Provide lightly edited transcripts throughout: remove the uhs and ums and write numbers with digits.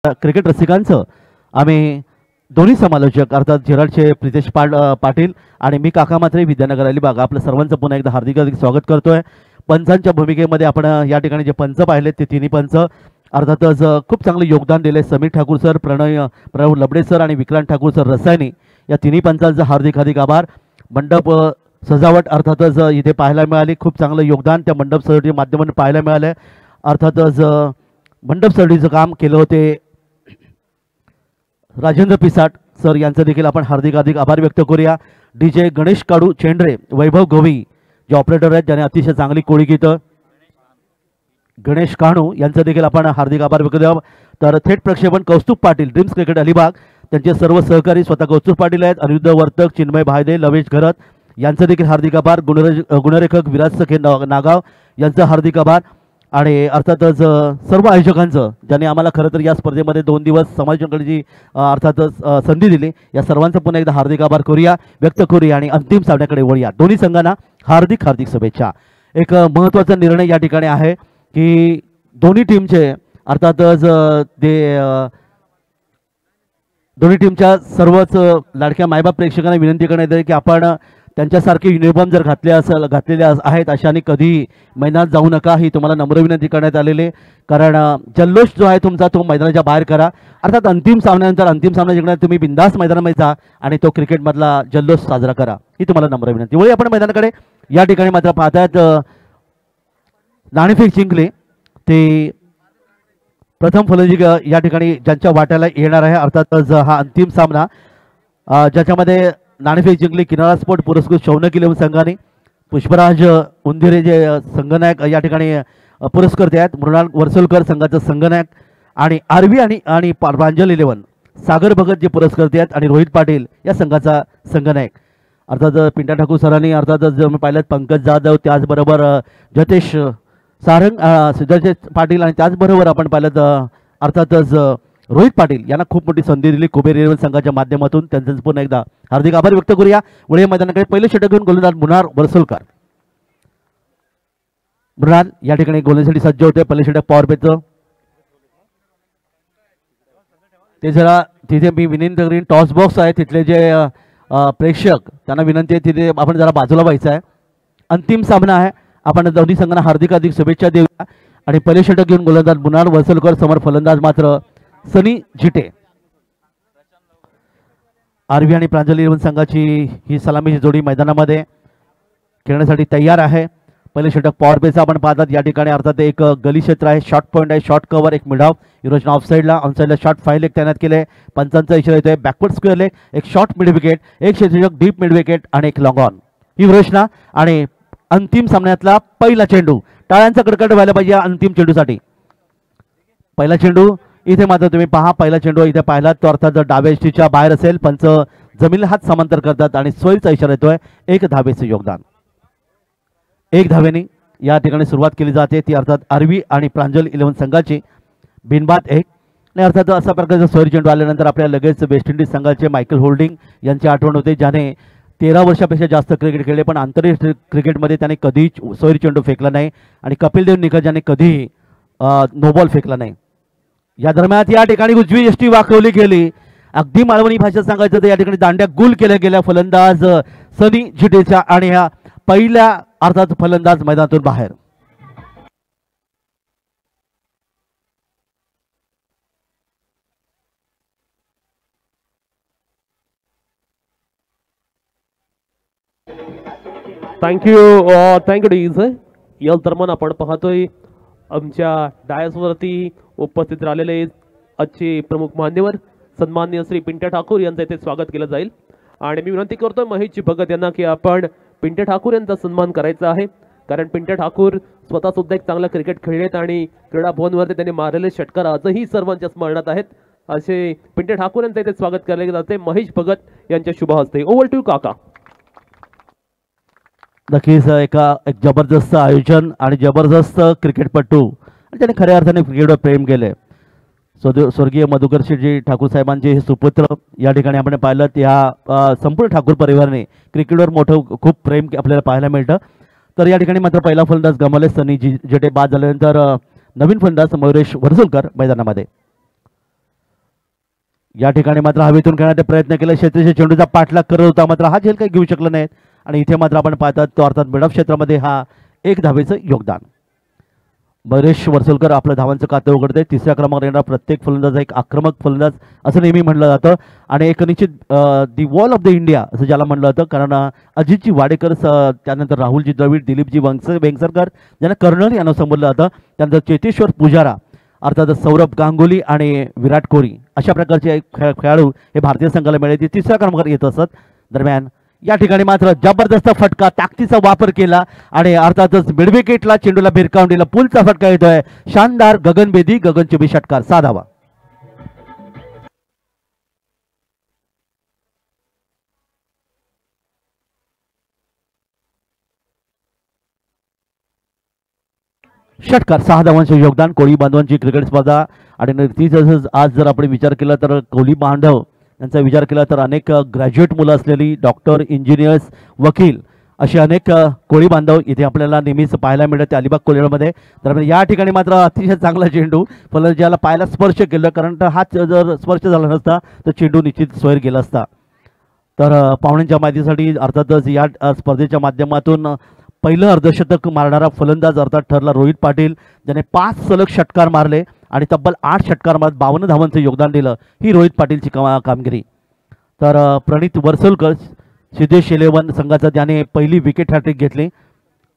Cricket रसिकांचं आम्ही दोन्ही समालोचक अर्थात झिराडचे प्रितेश पाटील आणि मी काका मात्रे विद्यानगर अलिबाग आपलं सर्वांचं पुन्हा एकदा हार्दिक स्वागत करतोय। पंचांच्या भूमिकेमध्ये आपण या ठिकाणी जे पंच पाहिले ते तिन्ही पंच अर्थातच खूप चांगले योगदान दिले। समीर ठाकूर सर, प्रणव लबडे सर आणि विक्रांत ठाकूर सर रसायनी या तिन्ही पंचांचं हार्दिक आभार। मंडप सजावट अर्थातच इथे पाहायला मिळाली, खूप चांगलं योगदान त्या मंडप सजावटीच्या माध्यमातून पाहायला मिळालं। अर्थातच मंडप सजावटीचं काम केलं होते राजेंद्र पिसाट सर यांचं देखील आपण हार्दिक आभार व्यक्त करूया। डीजे गणेश काडू चेंडरे, वैभव गवई जे ऑपरेटर आहेत ज्याने अतिशय चांगली कोळी गीतं, गणेश काणू यांचं देखील आपण हार्दिक आभार व्यक्त करूया। तर थेट प्रक्षेपण कौस्तुभ पाटील, ड्रीम्स क्रिकेट अलिबाग त्यांचे सर्व सहकारी स्वतः कौस्तुभ पाटील आहेत, अनिरुद्ध वर्तक, चिन्मय भायदे, लवेश घरत यांचं देखील हार्दिक आभार। गुणरेखक विराज सखे नागाव यांचं हार्दिक आभार आणि अर्थातच सर्व आयोजकांचं ज्यांनी आम्हाला खरं तर या स्पर्धेमध्ये 2 दिवस समालोचनाची अर्थातच संधी दिली, या सर्वांचं पुन्हा एकदा हार्दिक आभार व्यक्त करूया आणि अंतिम सामन्याकडे वळूया। दोन्ही संघांना हार्दिक शुभेच्छा। एक महत्त्वाचा निर्णय या ठिकाणी आहे की दोन्ही टीमचे अर्थातच दोन्ही टीमच्या सर्वच लाडक्या मायबाप प्रेक्षकांना विनंती करण्यात येते की आपण त्यांच्यासारखे युनिफॉर्म जर घातलेले आहेत अशाने कधी मैदानात जाऊ नका, ही तुम्हाला नम्र विनंती करण्यात आलेली। कारण जल्लोष जो आहे तुमचा तो मैदानाच्या बाहेर करा। अर्थात अंतिम सामन्यानंतर अंतिम सामना जिंकण्यात तुम्ही बिंदास मैदानामध्ये जा आणि तो क्रिकेटमधला जल्लोष साजरा करा, ही तुम्हाला नम्र विनंती। वळी आपण मैदानाकडे या ठिकाणी मात्र पाहतायत नाणेफेक जिंकले ते प्रथम फलंदाजी या ठिकाणी ज्यांच्या वाट्याला येणार आहे। अर्थातच हा अंतिम सामना ज्याच्यामध्ये नाणेफेक जिंकली किनारा स्पोर्ट पुरस्कृत शौनक 11 संघाने, पुष्पराज उंदिरे जे संघनायक या ठिकाणी पुरस्कर्ते आहेत, मृणाल वर्सोलकर संघाचा संघनायक आणि आरवी आणि प्रांजल 11 सागर भगत जे पुरस्कर्ते आहेत आणि रोहित पाटील या संघाचा संघनायक। अर्थात पिंटा ठाकूर सरांनी अर्थातच जर पाहिलं पंकज जाधव, त्याचबरोबर जतेश सारंग, सुधाचे पाटील आणि त्याचबरोबर आपण पाहिलं अर्थातच रोहित पाटील यांना खूप मोठी संधी दिली कुबेर 11 संघाच्या माध्यमातून। त्यांचं पुन्हा एकदा हार्दिक आभार व्यक्त करूया। वळे मैदानाकडे पहिले षटक घेऊन गोलंदाज मृणाल वर्सोलकर, मृणाल या ठिकाणी गोलंदाजीसाठी सज्ज होते। पहिले षटक पॉवर प्लेचं ते जरा तिथे मी विनंती करीन, टॉस बॉक्स आहे तिथले जे प्रेक्षक त्यांना विनंती आहे तिथे आपण जरा बाजूला व्हायचं आहे। अंतिम सामना आहे, आपण दोन्ही संघांना हार्दिक शुभेच्छा देऊया। आणि पहिले षटक घेऊन गोलंदाज मृणाल वर्सोलकर, समोर फलंदाज मात्र सनी जिटे। आरवी आणि प्रांजल 11 संघाची ही सलामीची जोडी मैदानामध्ये खेळण्यासाठी तयार आहे। पहिले षटक पॉवर प्लेचा आपण पाहतात या ठिकाणी अर्थात एक गली क्षेत्र आहे, शॉर्ट पॉईंट आहे, शॉर्ट कव्हर, एक मिड ऑफ युरोजन ऑफ साईडला, ऑन साईडला शॉर्ट 5 लेग तैनात केले। पंचांचा इशारा येतोय बॅकवर्ड स्क्वेअर लेग, एक शॉर्ट मिड विकेट, एक क्षेत्ररक्षक डीप मिड विकेट आणि एक लॉंग ऑन ही घोषणा। आणि अंतिम सामन्यातला पहिला चेंडू, टाळ्यांचा कडकड व्हायला पाहिजे अंतिम चेंडूसाठी। पहिला चेंडू इथे मात्र तुम्ही पहा, पहिला चेंडू इथे पाहिला तो अर्थात डाव्या एसटीच्या बाहेर असेल, पंच जमिनीला हात समांतर करतात आणि सोयीचा इशारा येतोय 1 धावेचे योगदान। 1 धावेने या ठिकाणी सुरुवात केली जाते, ती अर्थात आरवी आणि प्रांजल 11 संघाची बिनबाद 1। आणि अर्थात अशा प्रकारचा सोयरी चेंडू आल्यानंतर आपल्याला लगेच वेस्ट इंडिज संघाचे मायकल होल्डिंग यांची आठवण होते, ज्याने 13 वर्षापेक्षा जास्त क्रिकेट खेळले पण आंतरराष्ट्रीय क्रिकेटमध्ये त्याने कधीच सोयरी चेंडू फेकला नाही आणि कपिल देव निकष यांनी कधीही नो बॉल फेकला नाही। या दरम्यान या ठिकाणी उजवी यष्टी वाकवली गेली, अगदी मालवणी भाषेत सांगायचं तर या ठिकाणी दांड्या गुल केल्या गेल्या फलंदाज सनी जिटेच्या आणि ह्या पहिल्या अर्थात फलंदाज मैदानातून बाहेर। थँक्यू डीज। या दरम्यान आपण पाहतोय आमच्या डायसवरती उपस्थित राहिलेले आजचे प्रमुख मान्यवर सन्माननीय श्री पिंट्या ठाकूर यांचं इथे स्वागत केलं जाईल। आणि मी विनंती करतोय महेश भगत यांना की आपण पिंट्या ठाकूर यांचा सन्मान करायचा आहे, कारण पिंट्या ठाकूर स्वतः सुद्धा एक चांगला क्रिकेट खेळलेत आणि क्रीडा भवनवरती त्यांनी मारलेले षटकार आजही सर्वांच्या स्मरणात आहेत। असे पिंट्या ठाकूर यांचं इथे स्वागत केले जाते महेश भगत यांच्या शुभ हस्ते। ओव्हर टू काका। नक्कीच एक जबरदस्त आयोजन आणि जबरदस्त क्रिकेटपटू आणि त्याने खऱ्या अर्थाने क्रिकेटवर प्रेम केले। स्वर्गीय मधुकर शेठजी ठाकूर साहेबांचे हे सुपुत्र या ठिकाणी आपण पाहिलं, या संपूर्ण ठाकूर परिवाराने क्रिकेटवर मोठं खूप प्रेम आपल्याला पाहायला मिळतं। तर या ठिकाणी मात्र पहिला फलंदाज गमावले सनी जिटे बाद झाल्यानंतर नवीन फलंदाज मयुरेश वर्सोलकर मैदानामध्ये। या ठिकाणी मात्र हवेतून खेळण्याचा प्रयत्न केला, क्षेत्रशी चेंडूचा पाठलाग करत होता, मात्र हा झेल काही घेऊ शकला नाहीत आणि इथे मात्र आपण पाहतात तो अर्थात मिडऑफ क्षेत्रामध्ये हा 1 धावेचं योगदान. मयुरेश वर्सोलकर आपलं धावांचं खातं उघडते. तिसऱ्या क्रमांकावर येणारा प्रत्येक फलंदाज एक आक्रमक फलंदाज असं नेहमी म्हटलं जातं आणि एक निश्चित the wall of the India असं ज्याला म्हटलं जातं, कारण अजितजी वाडेकर, त्यानंतर राहुलजी द्रविड, दिलीपजी वेंगसरकर ज्यांना कर्नल यानं संबोधलं जातं, त्यानंतर चेतेश्वर पुजारा, अर्थात सौरभ गांगुली आणि विराट कोहली अशा प्रकारचे खेळाडू हे भारतीय संघाला मिळाले, तिसऱ्या क्रमांकावर येत असत. दरम्यान या ठिकाणी मात्र जबरदस्त फटका, ताकदीचा वापर केला आणि अर्थातच मिडविकेटला चेंडूला भिरकावून दिला. पुलचा फटका येतोय, शानदार गगनभेदी गगनचुंबी षटकार, 6 धावा. षटकार, 6 धावांचे योगदान. कोळी बांधवांची क्रिकेट स्पर्धा आणि तीच आज जर आपण विचार केला तर कोळी बांधव यांचा विचार केला तर अनेक ग्रॅज्युएट मुलं असलेली डॉक्टर, इंजिनियर्स, वकील असे अनेक कोळी बांधव इथे आपल्याला नेहमीच पाहायला मिळते अलिबाग कोल्हेमध्ये. तर या ठिकाणी मात्र अतिशय चांगला चेंडू फलंदाजाला पायाला स्पर्श केलं, कारण हा जर स्पर्श झाला नसता तर चेंडू निश्चित सोयर गेला असता. तर पाहुण्यांच्या माहितीसाठी अर्थातच या स्पर्धेच्या माध्यमातून पहिलं अर्धशतक मारणारा फलंदाज अर्थात ठरला रोहित पाटील, ज्याने 5 सलग षटकार मारले आणि तब्बल 8 षटकार मारत 52 धावांचं योगदान दिलं. ही रोहित पाटीलची कामगिरी. तर प्रणित वर्सोलकर सिद्धेश 11 संघाचा त्याने पहिली विकेट हॅट्रिक घेतली.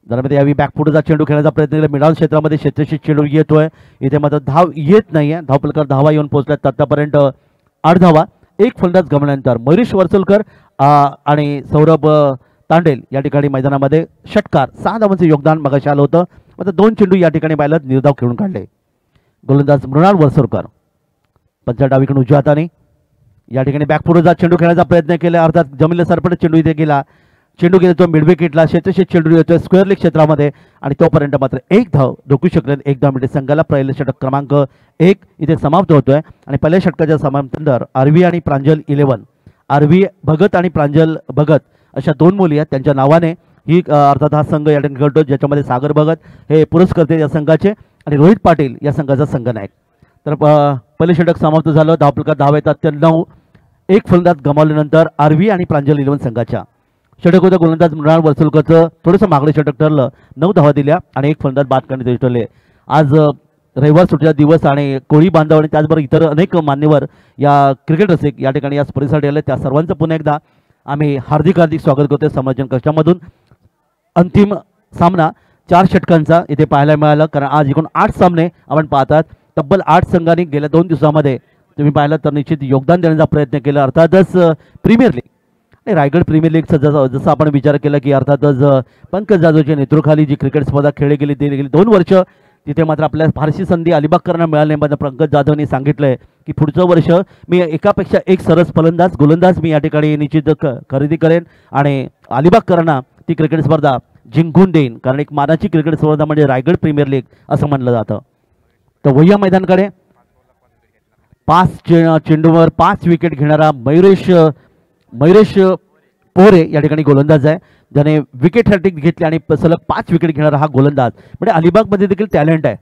दरम्यान यावेळी बॅकफुटचा चेंडू खेळण्याचा प्रयत्न केला, मिडऑन क्षेत्रामध्ये क्षेत्रशी चेंडू येतोय, इथे मात्र धाव येत नाहीये. धावफलकावर धावा येऊन पोहोचल्यात आतापर्यंत 8 धावा. एक फलंदाज गमल्यानंतर मयुरेश वर्सोलकर आणि सौरभ तांडेल या ठिकाणी मैदानामध्ये षटकार, 6 धावांचं योगदान मगाशी आलं होतं. मात्र 2 चेंडू या ठिकाणी पाहिलं निर्धाव खेळून काढले. गोलंदाज मृणाल वर्सोलकर पंचा डावीकडून उजव्या हाताने या ठिकाणी बॅकफुटचा चेंडू खेळण्याचा प्रयत्न केला, अर्थात जमिनीला सरपट चेंडू इथे गेला. चेंडू गेला तो मिडविकेटला, क्षेत्रशी चेंडू येतोय स्क्वेअर लेग क्षेत्रामध्ये आणि तोपर्यंत मात्र 1 धाव रोखू शकले. 1 धाव मिळते संघाला. पहिलं षटक क्रमांक 1 इथे समाप्त होतोय आणि पहिल्या षटकाच्या समाप्तीनंतर आरवी आणि प्रांजल 11, आरवी भगत आणि प्रांजल भगत अशा 2 मुली आहेत, त्यांच्या नावाने ही अर्थात हा संघ या ठिकाणी खेळतो, ज्याच्यामध्ये सागर भगत हे पुरस्कर्ते या संघाचे आणि रोहित पाटील या संघाचा संघनायक. तर पहिले षटक समाप्त झालं. धावफलकात धाव येतात 9. एक फलंदाज गमावल्यानंतर आरवी आणि प्रांजल 11 संघाच्या षटक होतं. गोलंदाज मृणाल वर्सोलकरचं थोडंसं मागडे षटक ठरलं, 9 धावा दिल्या आणि एक फलंदाज बाद करण्यात ठरले. आज रविवार सुट्टीचा दिवस आणि कोळी बांधव आणि त्याचबरोबर इतर अनेक मान्यवर या क्रिकेट रसिक या ठिकाणी या स्पर्धेसाठी आले, त्या सर्वांचं पुन्हा एकदा आम्ही हार्दिक स्वागत करतोय समालोचन कक्षामधून. अंतिम सामना 4 षटकांचा इथे पाहायला मिळाला, कारण आज एकूण 8 सामने आपण पाहतात. तब्बल 8 संघांनी गेल्या 2 दिवसामध्ये तुम्ही पाहिलं तर निश्चित योगदान देण्याचा प्रयत्न केला. अर्थातच प्रीमियर लीग आणि रायगड प्रीमियर लीगचा जसं आपण विचार केला की अर्थातच पंकज जाधवच्या नेतृत्वाखाली जी क्रिकेट स्पर्धा खेळली गेली ती गेली 2 वर्ष तिथे मात्र आपल्याला फारशी संधी अलिबागकरांना मिळाली नाही. पंकज जाधवनी सांगितलंय की पुढचं वर्ष मी एकापेक्षा एक सरस फलंदाज गोलंदाज मी या ठिकाणी निश्चित खरेदी करेन आणि अलिबागकरांना ती क्रिकेट स्पर्धा जिंकून देईन, कारण एक मानाची क्रिकेट स्पर्धा म्हणजे रायगड प्रीमियर लीग असं म्हणलं जातं. तर वह्या मैदानकडे 5 चेंडूवर 5 विकेट घेणारा मयुरेश पोहरे या ठिकाणी गोलंदाज आहे, ज्याने विकेट हॅट्रिक घेतली आणि सलग 5 विकेट घेणारा हा गोलंदाज म्हणजे अलिबागमध्ये देखील टॅलेंट आहे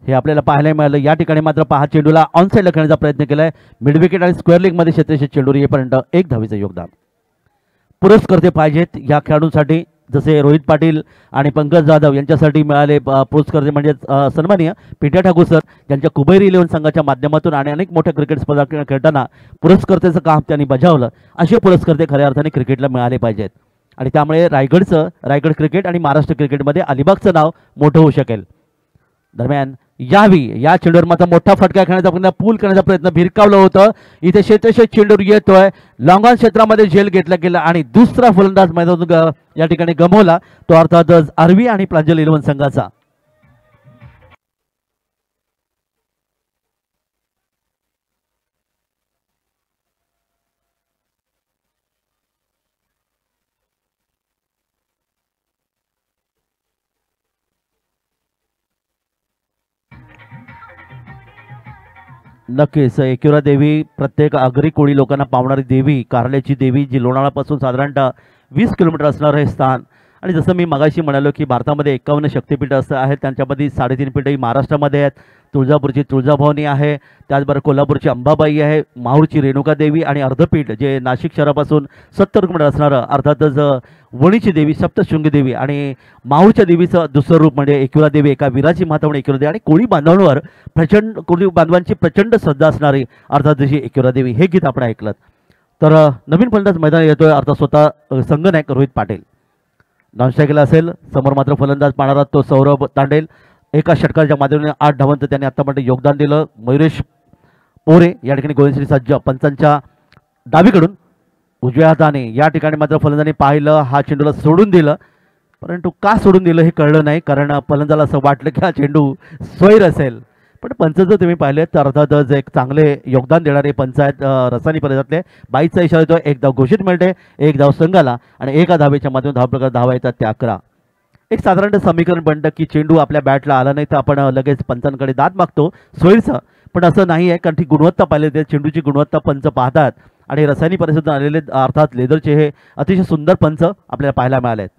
हे आपल्याला पाहायला मिळालं. या ठिकाणी मात्र 5 चेंडूला ऑन साईडला खेळण्याचा प्रयत्न केलाय. मिड विकेट आणि स्क्वेअर लेगमध्ये क्षेत्रशी चेंडू येईपर्यंत 1 धावेचं योगदान. पुरस्कर्ते पाहिजेत या खेळाडूंसाठी, जसे रोहित पाटील आणि पंकज जाधव यांच्यासाठी मिळाले पुरस्कर्ते म्हणजे सन्माननीय पिंट्या ठाकूर सर, ज्यांच्या कुबेरी 11 संघाच्या माध्यमातून आणि अनेक मोठ्या क्रिकेट स्पर्धा खेळताना पुरस्कर्त्याचं काम त्यांनी बजावलं. असे पुरस्कर्ते खऱ्या अर्थाने क्रिकेटला मिळाले पाहिजेत आणि त्यामुळे रायगड क्रिकेट आणि महाराष्ट्र क्रिकेटमध्ये अलिबागचं नाव मोठं होऊ शकेल. दरम्यान या चेंडूवर मात्र मोठा फटका खेळण्याचा प्रयत्न, पूल करण्याचा प्रयत्न भिरकावलं होतं. इथे क्षेत्रशेष चेंडूवर येतोय, लॉंग ऑन क्षेत्रामध्ये झेल घेतला गेला आणि दुसरा फलंदाज मैदानातून या ठिकाणी गमावला, तो अर्थातच आरवी आणि प्रांजल 11 संघाचा. नक्कीच एकुरा देवी प्रत्येक आगरी कोळी लोकांना पावणारी देवी, कारल्याची देवी, जी लोणावळ्यापासून साधारणतः 20 किलोमीटर असणारं हे स्थान. आणि जसं मी मगाशी म्हणालो की भारतामध्ये 51 शक्तिपीठ असं आहेत, त्यांच्यामध्ये 3.5 पीठही महाराष्ट्रामध्ये आहेत. तुळजापूरची तुळजाभवानी आहे, त्याचबरोबर कोल्हापूरची अंबाबाई आहे, माहूरची रेणुका देवी आणि अर्धपीठ जे नाशिक शहरापासून 70 किलोमीटर असणारं अर्थातच वणीची देवी सप्तशृंगी देवी आणि माहूरच्या देवीचं दुसरं रूप म्हणजे एकविरा देवी, एका वीराची माता म्हणून एकविरा देवी आणि कोळी बांधवांवर कोळी बांधवांची प्रचंड श्रद्धा असणारी अर्थात जशी एकविरा देवी. हे गीत आपण ऐकलं. तर नवीन फलंदाज मैदान येतोय अर्थात स्वतः संघनायक रोहित पाटील. नॉनस्ट्रायकला असेल, समोर मात्र फलंदाज पाहणारा तो सौरभ तांडेल. एका षटकाच्या माध्यमाने 8 धावांचं त्यांनी आतापर्यंत योगदान दिलं. मयुरेश पोरे या ठिकाणी गोलंदाजी सज्ज. पंचांच्या डावीकडून उजव्या हाताने या ठिकाणी मात्र फलंदाजाने पाहिलं, हा चेंडूला सोडून दिलं, परंतु का सोडून दिलं हे कळलं नाही, कारण फलंदाजाला असं वाटलं की हा चेंडू स्वैर असेल. पण पंच जर तुम्ही पाहिले तर अर्थातच एक चांगले योगदान देणारे पंच आहेत रसानी परिसरातले. 22चा इशारा येतो, एक धाव घोषित मिळते, एक धाव संघाला आणि एका धावेच्या माध्यमातून धाव धावा येतात त्या 11. एक साधारण समीकरण बनतं की चेंडू आपल्या बॅटला आला नाही तर आपण लगेच पंचांकडे दाद मागतो सोयीचं, पण असं नाही आहे, कारण ती गुणवत्ता पाहिली ते चेंडूची गुणवत्ता पंच पाहतात आणि रसायनी परिसरातून आलेले अर्थात लेदरचे हे अतिशय सुंदर पंच आपल्याला पाहायला मिळाले आहेत.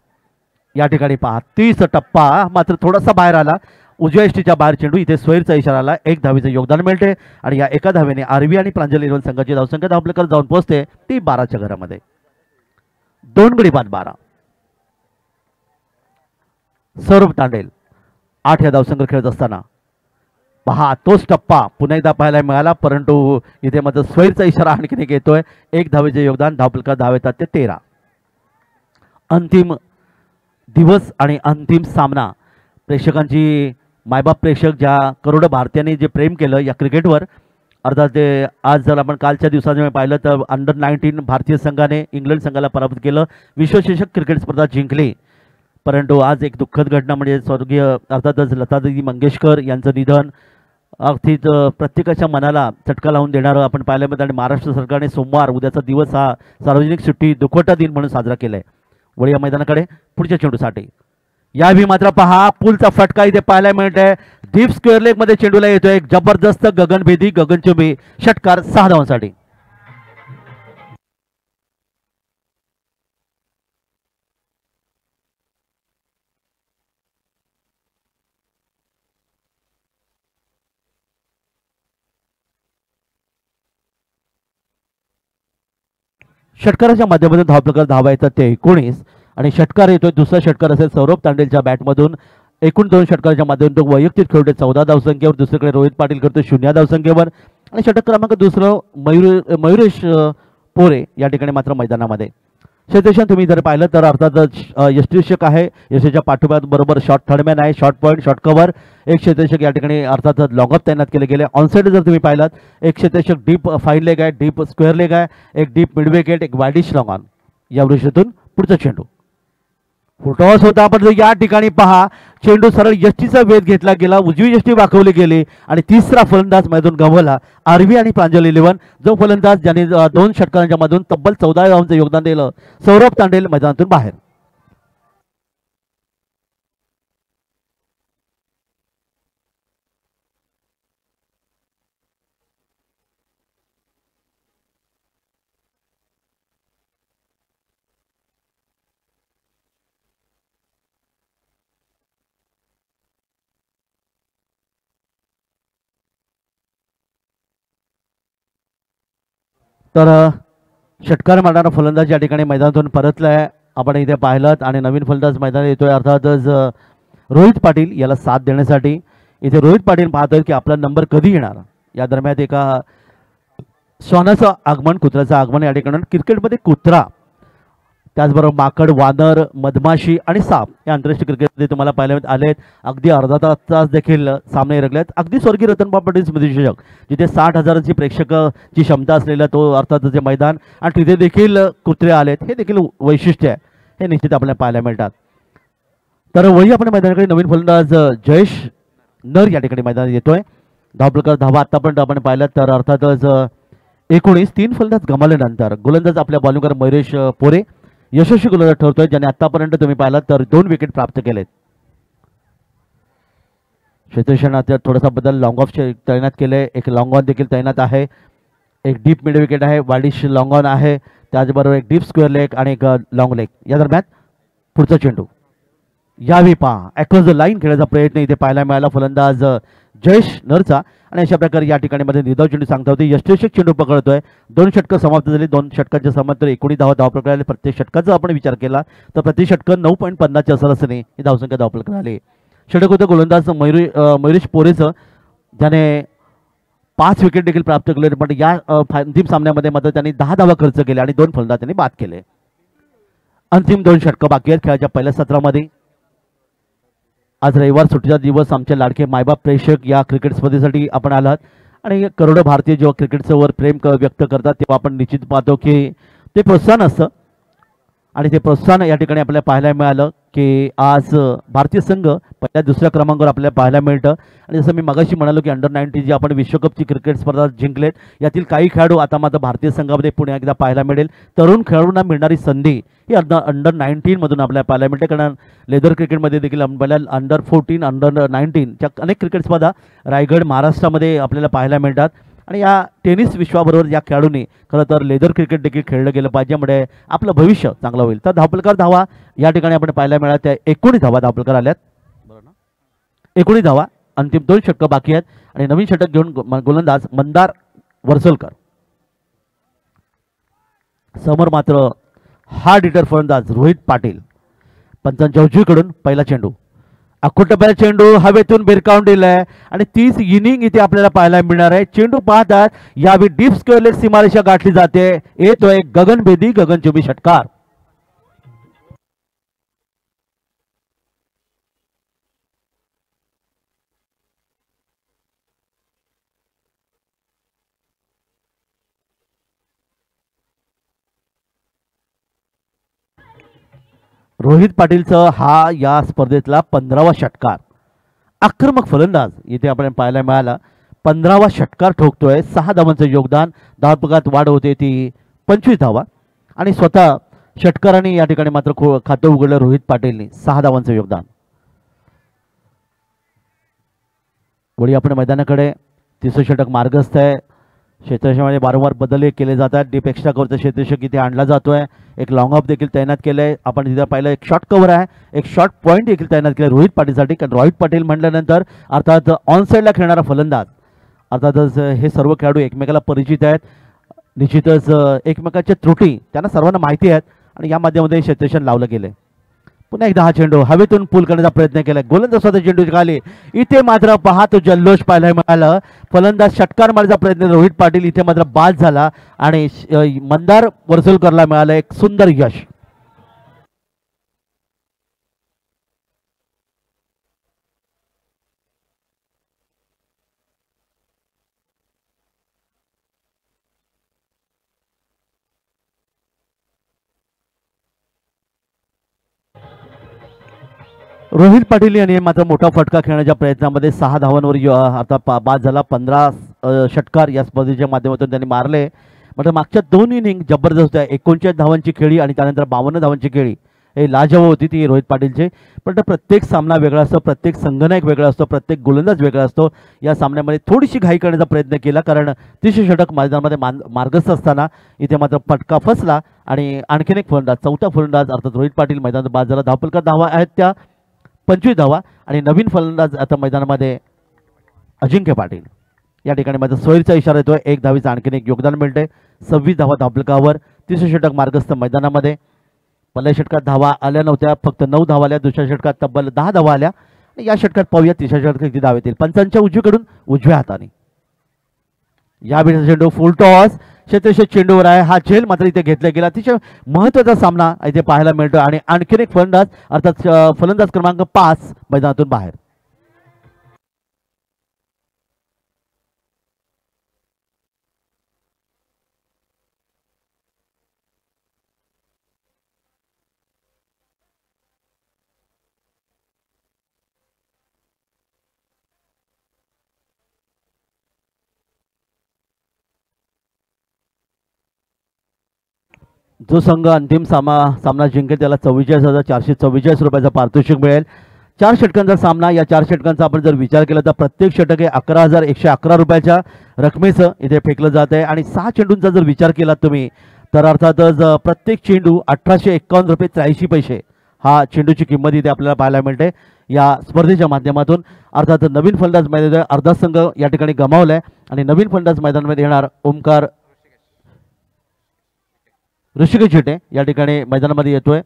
या ठिकाणी पहा 30 टप्पा मात्र थोडासा बाहेर आला, उजव्या एसटीच्या बाहेर चेंडू, इथे स्वैरचा इशारा आला, एक धावेचं योगदान मिळते आणि या एका धावेने आरवी आणि प्रांजल इलेव्हन संघाची धावसंख्या धावपल्याकडे जाऊन पोहोचते ती 12च्या घरामध्ये. 2 गडी बाद 12. सौरभ तांडेल 8 या धावसंघ खेळत असताना पहा तोच टप्पा पुन्हा एकदा पाहायला मिळाला, परंतु इथे मात्र स्वैरचा इशारा आणखीन एक येतोय, एक धावेचे योगदान, धावपल्याकडे धाव येतात ते 13. अंतिम दिवस आणि अंतिम सामना. प्रेक्षकांची मायबाप प्रेक्षक ज्या करोडो भारतीयांनी जे प्रेम केलं या क्रिकेटवर, अर्थात ते आज जर आपण कालच्या दिवसांमध्ये पाहिलं तर अंडर-19 भारतीय संघाने इंग्लंड संघाला पराभूत केलं, विश्वचषक क्रिकेट स्पर्धा जिंकली. परंतु आज एक दुःखद घटना म्हणजे स्वर्गीय अर्थातच लतादीदी मंगेशकर यांचं निधन अर्थीत प्रत्येकाच्या मनाला चटका लावून देणारं आपण पाहिलं मिळतं आणि महाराष्ट्र सरकारने सोमवार उद्याचा दिवस हा सार्वजनिक सुट्टी दुखवटा दिन म्हणून साजरा केला आहे. वळी या मैदानाकडे पुढच्या चेंडूसाठी या भी मात्र पहा पुलचा फटका इथे पाहायला मिळत आहे. डीप स्क्वेअर लेग मध्ये चेंडूला येतोय एक जबरदस्त गगनभेदी गगनचुंबी षटकार 6 धावांसाठी. षटकाराच्या माध्यमातून धावपल्याकडे धावा येतात ते 19 आणि षटकार येतोय दुसरा षटकार असेल सौरभ तांडेलच्या बॅटमधून. एकूण 2 षटकाराच्या माध्यमातून वैयक्तिक खेळते 14 धावसंख्येवर, दुसरीकडे रोहित पाटील करतो 0 धावसंख्येवर आणि षटक क्रमांक दुसरं मयुरेश पोरे या ठिकाणी मात्र मैदानामध्ये. क्षेत्ररक्षण तुम्ही जर पाहिलं तर अर्थातच यष्टिरक्षक आहे, यशाच्या पाठोपाठ बरोबर शॉर्ट थर्डमॅन आहे, शॉर्ट पॉईंट शॉर्ट कव्हर, एक क्षेत्ररक्षक या ठिकाणी अर्थातच लॉंगअप तैनात केले गेले. ऑनसाईड जर तुम्ही पाहिलात एक क्षेत्ररक्षक डीप फाईन लेग आहे, डीप स्क्वेअर लेग आहे, एक डीप मिड विकेट, एक वायडिश लॉंग ऑन. या वृषातून पुढचा चेंडू फुटॉस होता, पण या ठिकाणी पहा चेंडू सरळ यष्टीचा वेध घेतला गेला, उजवी यष्टी वाकवली गेली आणि तिसरा फलंदाज मैदान गमावला आरवी आणि प्रांजल इलेव्हन. जो फलंदाज ज्याने 2 षटकारांच्या मधून तब्बल 14 धावांचं योगदान दिलं सौरभ तांडेल मैदानातून बाहेर. तर षटकार मारणारा फलंदाज या ठिकाणी मैदानातून परतलाय आपण इथे पाहिलं आणि नवीन फलंदाज मैदानात येतोय अर्थातच रोहित पाटील याला साथ देण्यासाठी. इथे रोहित पाटील पाहतोय की आपला नंबर कधी येणार. या दरम्यान एका श्वानाचं आगमन, कुत्र्याचं आगमन या ठिकाणी. क्रिकेटमध्ये कुत्रा त्याचबरोबर माकड, वानर, मधमाशी आणि साप या आंतरराष्ट्रीय क्रिकेटमध्ये तुम्हाला पाहायला आले. अगदी अर्धा तास देखील सामने रंगले आहेत. अगदी स्वर्गीय रतन पापडी स्मृतिचषक जिथे 60,000ची प्रेक्षकाची क्षमता असलेलं तो अर्थातच जे मैदान आणि तिथे देखील कुत्रे आलेत हे देखील वैशिष्ट्य आहे, हे निश्चित आपल्याला पाहायला मिळतात. तर वळी आपण मैदानाकडे नवीन फलंदाज जयेश नर या ठिकाणी मैदानात येतोय. धावपलकर धावा आतापर्यंत आपण पाहिलं तर अर्थातच 19 3 फलंदाज गमावल्यानंतर गोलंदाज आपल्या बॉलिंगवर मयुरेश पोरे यशस्वी गोलंदाज ठरतोय, ज्याने आतापर्यंत तुम्ही पाहिलात तर 2 विकेट प्राप्त केलेत. क्षेत्ररक्षणात थोडासा बदल, लॉंग ऑफ तैनात केले, एक लॉंग ऑन देखील तैनात आहे, एक डीप मिड विकेट आहे, वाडिश लॉंग ऑन आहे, त्याचबरोबर एक डीप स्क्वेअर लेग आणि एक लॉंग लेग. या दरम्यान पुढचा चेंडू यावी पहा अक्रॉस द लाईन खेळायचा प्रयत्न इथे पाहायला मिळाला फलंदाज जयेश नरचा आणि अशा प्रकारे या ठिकाणी मध्ये निधाव चेंडू सांगता होते यष्टिरक्षक चेंडू पकडतोय 2 षटकं समाप्त झाली 2 षटकांच्या समांतर 19 धावा प्रकार आले प्रत्येक षटकाचा आपण विचार केला तर प्रति षटक 9.50 च्या सरासरीने ही धावसंख्या धावप्रकार आली षटक होतं गोलंदाज मयुरेश पोरेचं ज्याने 5 विकेट देखील प्राप्त केले पण या अंतिम सामन्यामध्ये मात्र त्यांनी 10 धावा खर्च केले आणि 2 फलंदाज त्यांनी बाद केले अंतिम 2 षटकं बाकी आहेत खेळाच्या पहिल्या सत्रामध्ये आज रविवार सुट्टीचा दिवस आमचे लाडके मायबाप प्रेक्षक या क्रिकेट स्पर्धेसाठी आपण आलात आणि करोडो भारतीय जेव्हा क्रिकेटचं वर प्रेम व्यक्त करतात तेव्हा आपण निश्चित पाहतो की ते प्रोत्साहन असतं आणि ते प्रोत्साहन या ठिकाणी आपल्याला पाहायला मिळालं की आज भारतीय संघ पहिल्या दुसऱ्या क्रमांकावर आपल्याला पाहायला मिळतं आणि जसं मी मगाशी म्हणालो की अंडर-19 जी आपण विश्वकपची क्रिकेट स्पर्धा जिंकलेत यातील काही खेळाडू आता मात्र भारतीय संघामध्ये पुन्हा एकदा पाहायला मिळेल तरुण खेळाडूंना मिळणारी संधी ही अंडर-19 मधून आपल्याला पाहायला मिळते कारण लेदर क्रिकेटमध्ये देखील आपल्याला अंडर-14 अंडर-19 च्या अनेक क्रिकेट स्पर्धा रायगड महाराष्ट्रामध्ये आपल्याला पाहायला मिळतात आणि या टेनिस विश्वाबरोबर या खेळाडूंनी खरं तर लेदर क्रिकेट देखील खेळलं गेलं पाहिजे म्हणजे आपलं भविष्य चांगलं होईल तर धावपलकार धावा या ठिकाणी आपण पाहायला मिळाल्या त्या 19 धावा धावपलकार आल्यात बरोबर ना 19 धावा अंतिम 2 षटकं बाकी आहेत आणि नवीन षटक घेऊन गोलंदाज मंदार वर्सलकर समोर मात्र हार्ड हिटर फलंदाज रोहित पाटील पंचांच्या उजवीकडून पहिला चेंडू अखुटप्या चेंडू हवेतून भिरकावून दिलाय आणि 30 इनिंग इथे आपल्याला पाहायला मिळणार आहे चेंडू पाहतात यावेळी डीप स्क्वेअरलेट सीमारेषा गाठली जाते येतोय गगनभेदी गगनचुंबी षटकार रोहित पाटीलचा हा या स्पर्धेतला 15वा षटकार आक्रमक फलंदाज इथे आपण पाहायला मिळाला 15वा षटकार ठोकतोय 6 धावांचं योगदान धावपगात वाढ होते ती 25 धावा आणि स्वतः षटकारांनी या ठिकाणी मात्र खातं उघडलं रोहित पाटीलनी 6 धावांचं योगदान वळी आपण मैदानाकडे 30 षटक मार्गस्थ आहे क्षेत्ररक्षणामध्ये वारंवार बदल केले जातात डीप एक्स्ट्रा कव्हरचा क्षेत्ररक्षक इथे आणला जातोय एक लॉंग ऑफ देखील तैनात केलंय आपण तिथे पाहिलं एक शॉर्ट कव्हर आहे एक शॉर्ट पॉईंट देखील तैनात केलं रोहित पाटीलसाठी कारण रोहित पाटील म्हटल्यानंतर अर्थात ऑन साईडला खेळणारा फलंदाज अर्थातच हे सर्व खेळाडू एकमेकाला परिचित आहेत निश्चितच एकमेकाच्या त्रुटी त्यांना सर्वांना माहिती आहेत आणि या माध्यमामध्ये क्षेत्ररक्षण लावलं गेलं पुन्हा एकदा हा चेंडू हवेतून पूल करण्याचा प्रयत्न केला गोलंदाज स्वतः चेंडू खाली इथे मात्र पहा तो जल्लोष पाहायला मिळाला फलंदाज षटकार मारण्याचा प्रयत्न रोहित पाटील इथे मात्र बाद झाला आणि मंदार वर्सलकरला मिळालं एक सुंदर यश रोहित पाटील यांनी मात्र मोठा फटका खेळण्याच्या प्रयत्नामध्ये 6 धावांवर आता बाद झाला 15 षटकार या स्पर्धेच्या माध्यमातून त्यांनी मारले मात्र मागच्या 2 इनिंग जबरदस्त आहे 39 धावांची खेळी आणि त्यानंतर 52 धावांची खेळी हे लाजवाब होती ती रोहित पाटीलचे पण प्रत्येक सामना वेगळा असतो प्रत्येक संघनायक वेगळा असतो प्रत्येक गोलंदाज वेगळा असतो या सामन्यामध्ये थोडीशी घाई करण्याचा प्रयत्न केला कारण 30 षटक मैदानामध्ये मार्गस्थ असताना इथे मात्र फटका फसला आणि आणखीन एक फलंदाज चौथा फलंदाज अर्थात रोहित पाटील मैदानात बाद झाला धावपलकार धावा आहेत त्या 25 धावा आणि नवीन फलंदाज आता मैदानामध्ये अजिंक्य पाटील या ठिकाणी माझा सोयीचा इशारा येतोय 1 धावीचं आणखीन एक योगदान मिळते 26 धावा धावपलकावर 30 षटक मार्गस्थ मैदानामध्ये पहिल्या षटकात धावा आल्या नव्हत्या फक्त 9 धावा आल्या दुसऱ्या षटकात तब्बल 10 धावा आल्या आणि या षटकात पाहूया तिसऱ्या षटकात किती धाव येतील पंचांच्या उजवीकडून उजव्या हाताने या वेळेचा चेंडू फुल टॉस क्षेत्ररक्षक चेंडूवर आहे हा झेल मात्र इथे घेतला गेला अतिशय महत्त्वाचा सामना इथे पाहायला मिळतो आणि आणखीन एक फलंदाज अर्थात फलंदाज क्रमांक 5 मैदानातून बाहेर जो संघ अंतिम सामना जिंकेल त्याला 44,444 रुपयाचा पारितोषिक मिळेल 4 षटकांचा सामना या 4 षटकांचा आपण जर विचार केला तर प्रत्येक षटक हे 11,111 रुपयाच्या रकमेचं इथे फेकलं जात आहे आणि 6 चेंडूंचा जर विचार केला तुम्ही तर अर्थातच प्रत्येक चेंडू 1851 रुपये 83 पैसे हा चेंडूची किंमत इथे आपल्याला पाहायला मिळते या स्पर्धेच्या माध्यमातून. अर्थात नवीन फलंदाज मैदान अर्धा संघ या ठिकाणी गमावलाय आणि नवीन फलंदाज मैदानामध्ये येणार ओमकार ऋषिकेश शेटे या ठिकाणी मैदानामध्ये येतोय.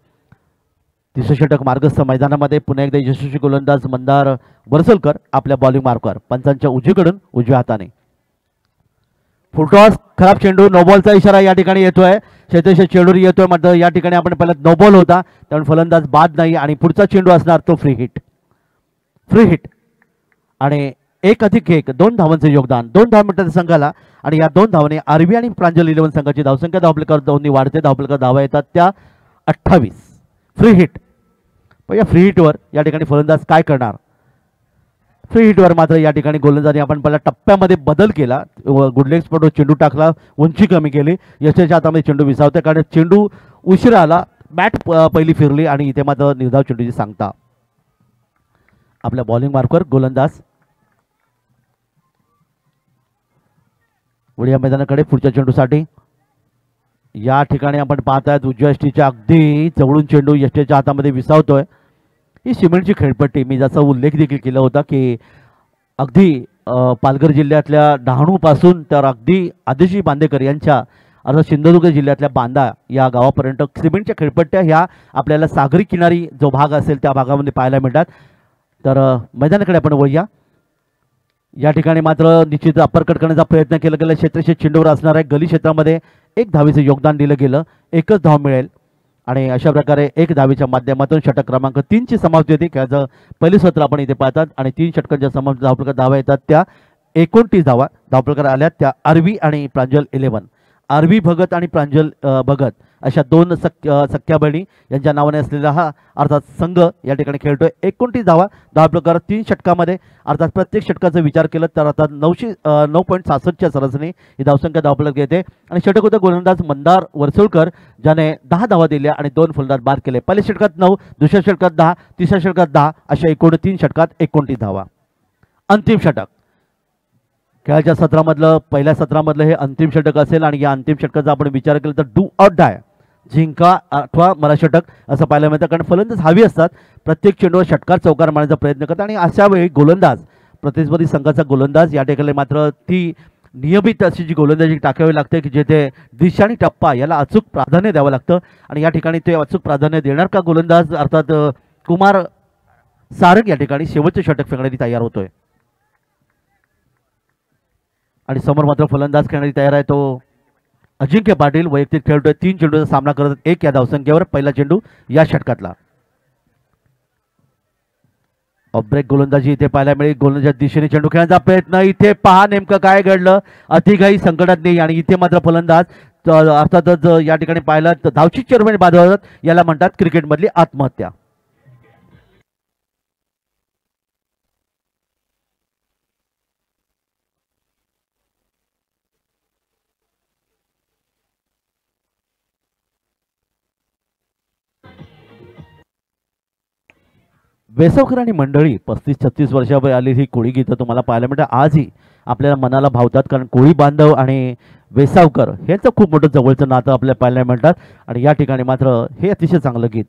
तिसरं षटक मार्गस्थ मैदानामध्ये पुन्हा एकदा यशस्वी गोलंदाज मंदार वरसलकर आपल्या बॉलिंग मार्कवर पंचांच्या उजवीकडून उजव्या हाताने. फुलटॉस खराब चेंडू, नो बॉलचा इशारा या ठिकाणी येतोय. क्षेत्रेश चेंडू येतोय मात्र या ठिकाणी आपण पहिला नो बॉल होता त्यामुळे फलंदाज बाद नाही आणि पुढचा चेंडू असणार तो फ्री हिट आणि 1+1 2 धावांचे योगदान 2 धावा मिळतात संघाला आणि या 2 धावाने आरबी आणि प्रांजल 11 संघाची धावसंख्या धावपलकर दोन्ही वाढते. धावपलकर धावा येतात त्या 28. फ्री हिट या फ्री हिटवर या ठिकाणी फलंदाज काय करणार. फ्री हिटवर मात्र या ठिकाणी गोलंदाजाने आपण पहिल्या टप्प्यामध्ये बदल केला. गुडलेग स्पॉटवर चेंडू टाकला, उंची कमी केली. यशाच्या हातामध्ये चेंडू विसावते कारण चेंडू उशिरा आला, बॅट पहिली फिरली आणि इथे मात्र निर्धाव चेंडूची सांगता. आपल्या बॉलिंग मार्कवर गोलंदाज वडिया मैदानाकडे पुढच्या चेंडूसाठी. या ठिकाणी आपण पाहतायत उजव्या यष्टीच्या अगदी जवळून चेंडू यष्टीच्या हातामध्ये विसावतोय. ही सिमेंटची खेळपट्टी मी ज्याचा उल्लेख देखील केला होता की अगदी पालघर जिल्ह्यातल्या डहाणूपासून तर अगदी आदिशी बांदेकर यांच्या अर्थात सिंधुदुर्ग जिल्ह्यातल्या बांदा या गावापर्यंत सिमेंटच्या खेळपट्ट्या ह्या आपल्याला सागरी किनारी जो भाग असेल त्या भागामध्ये पाहायला मिळतात. तर मैदानाकडे आपण वळूया. या ठिकाणी मात्र निश्चित अपरकट करण्याचा प्रयत्न केला गेला. क्षेत्रक्षेत्र चेंडूवर असणार आहे. गली क्षेत्रामध्ये 1 धावेचं योगदान दिलं गेलं, 1च धाव मिळेल आणि अशा प्रकारे 1 धावेच्या माध्यमातून षटक क्रमांक 3 ची समाप्ती होती. त्याचं पहिलं सत्र आपण इथे पाहतात आणि 3 षटकांच्या समाप्ती धावपलकर धावा येतात त्या 29 धावा धावपलकर आल्यात त्या आरबी आणि प्रांजल 11. आरबी भगत आणि प्रांजल भगत अशा 2 सख्या बहिणी यांच्या नावाने असलेला हा अर्थात संघ या ठिकाणी खेळतोय. 29 धावा धावपलकर 3 षटकामध्ये अर्थात प्रत्येक षटकाचा विचार केला तर अर्थात 9.66च्या सरासरी ही धावसंख्या धावपलकर येते आणि षटक होता गोलंदाज मंदार वरसुळकर ज्याने 10 धावा दिल्या आणि 2 फलंदाज बाद केले. पहिल्या षटकात 9, दुसऱ्या षटकात 10, तिसऱ्या षटकात 10 अशा एकूण 3 षटकात 29 धावा. अंतिम षटक खेळाच्या सत्रामधलं पहिल्या सत्रामधलं हे अंतिम षटक असेल आणि या अंतिम षटकाचा आपण विचार केला तर डू ऑर डाय जिंका अथवा मरा षटक असं पाहायला मिळतं कारण फलंदाज हवी असतात. प्रत्येक चेंडूवर षटकार चौकार मारण्याचा प्रयत्न करतात आणि अशा वेळी गोलंदाज प्रतिस्पर्धी संघाचा गोलंदाज या ठिकाणी मात्र ती नियमित अशी जी गोलंदाजी टाकावी लागते की जेथे दिशा आणि टप्पा याला अचूक प्राधान्य द्यावं लागतं आणि या ठिकाणी ते अचूक प्राधान्य देणार का गोलंदाज अर्थात कुमार सारंग या ठिकाणी शेवटचे षटक फेकण्यासाठी तयार होतोय आणि समोर मात्र फलंदाज खेळण्यासाठी तयार आहे तो अजिंक्य पाटील. वैयक्तिक खेळतोय, 3 चेंडूचा सामना करत 1 या धावसंख्येवर. पहिला चेंडू या षटकातला. ब्रेक गोलंदाजी इथे पाहायला मिळेल. गोलंदाजीच्या दिशेने चेंडू खेळण्याचा प्रयत्न. इथे पहा नेमकं काय घडलं. अतिघाई संकटात नाही आणि इथे मात्र फलंदाज अर्थातच या ठिकाणी पाहिलं तर धावची चेअरमॅन बाद होतात. याला म्हणतात क्रिकेटमधली आत्महत्या. वेसवकर आणि मंडळी 35-36 वर्षावर आली ही कोळी गीतं तुम्हाला पाहायला मिळतात. आजही आपल्याला मनाला भावतात कारण कोळी बांधव आणि वेसावकर यांचं खूप मोठं जवळचं नातं आपल्याला पाहायला मिळतात आणि या ठिकाणी मात्र हे अतिशय चांगलं गीत.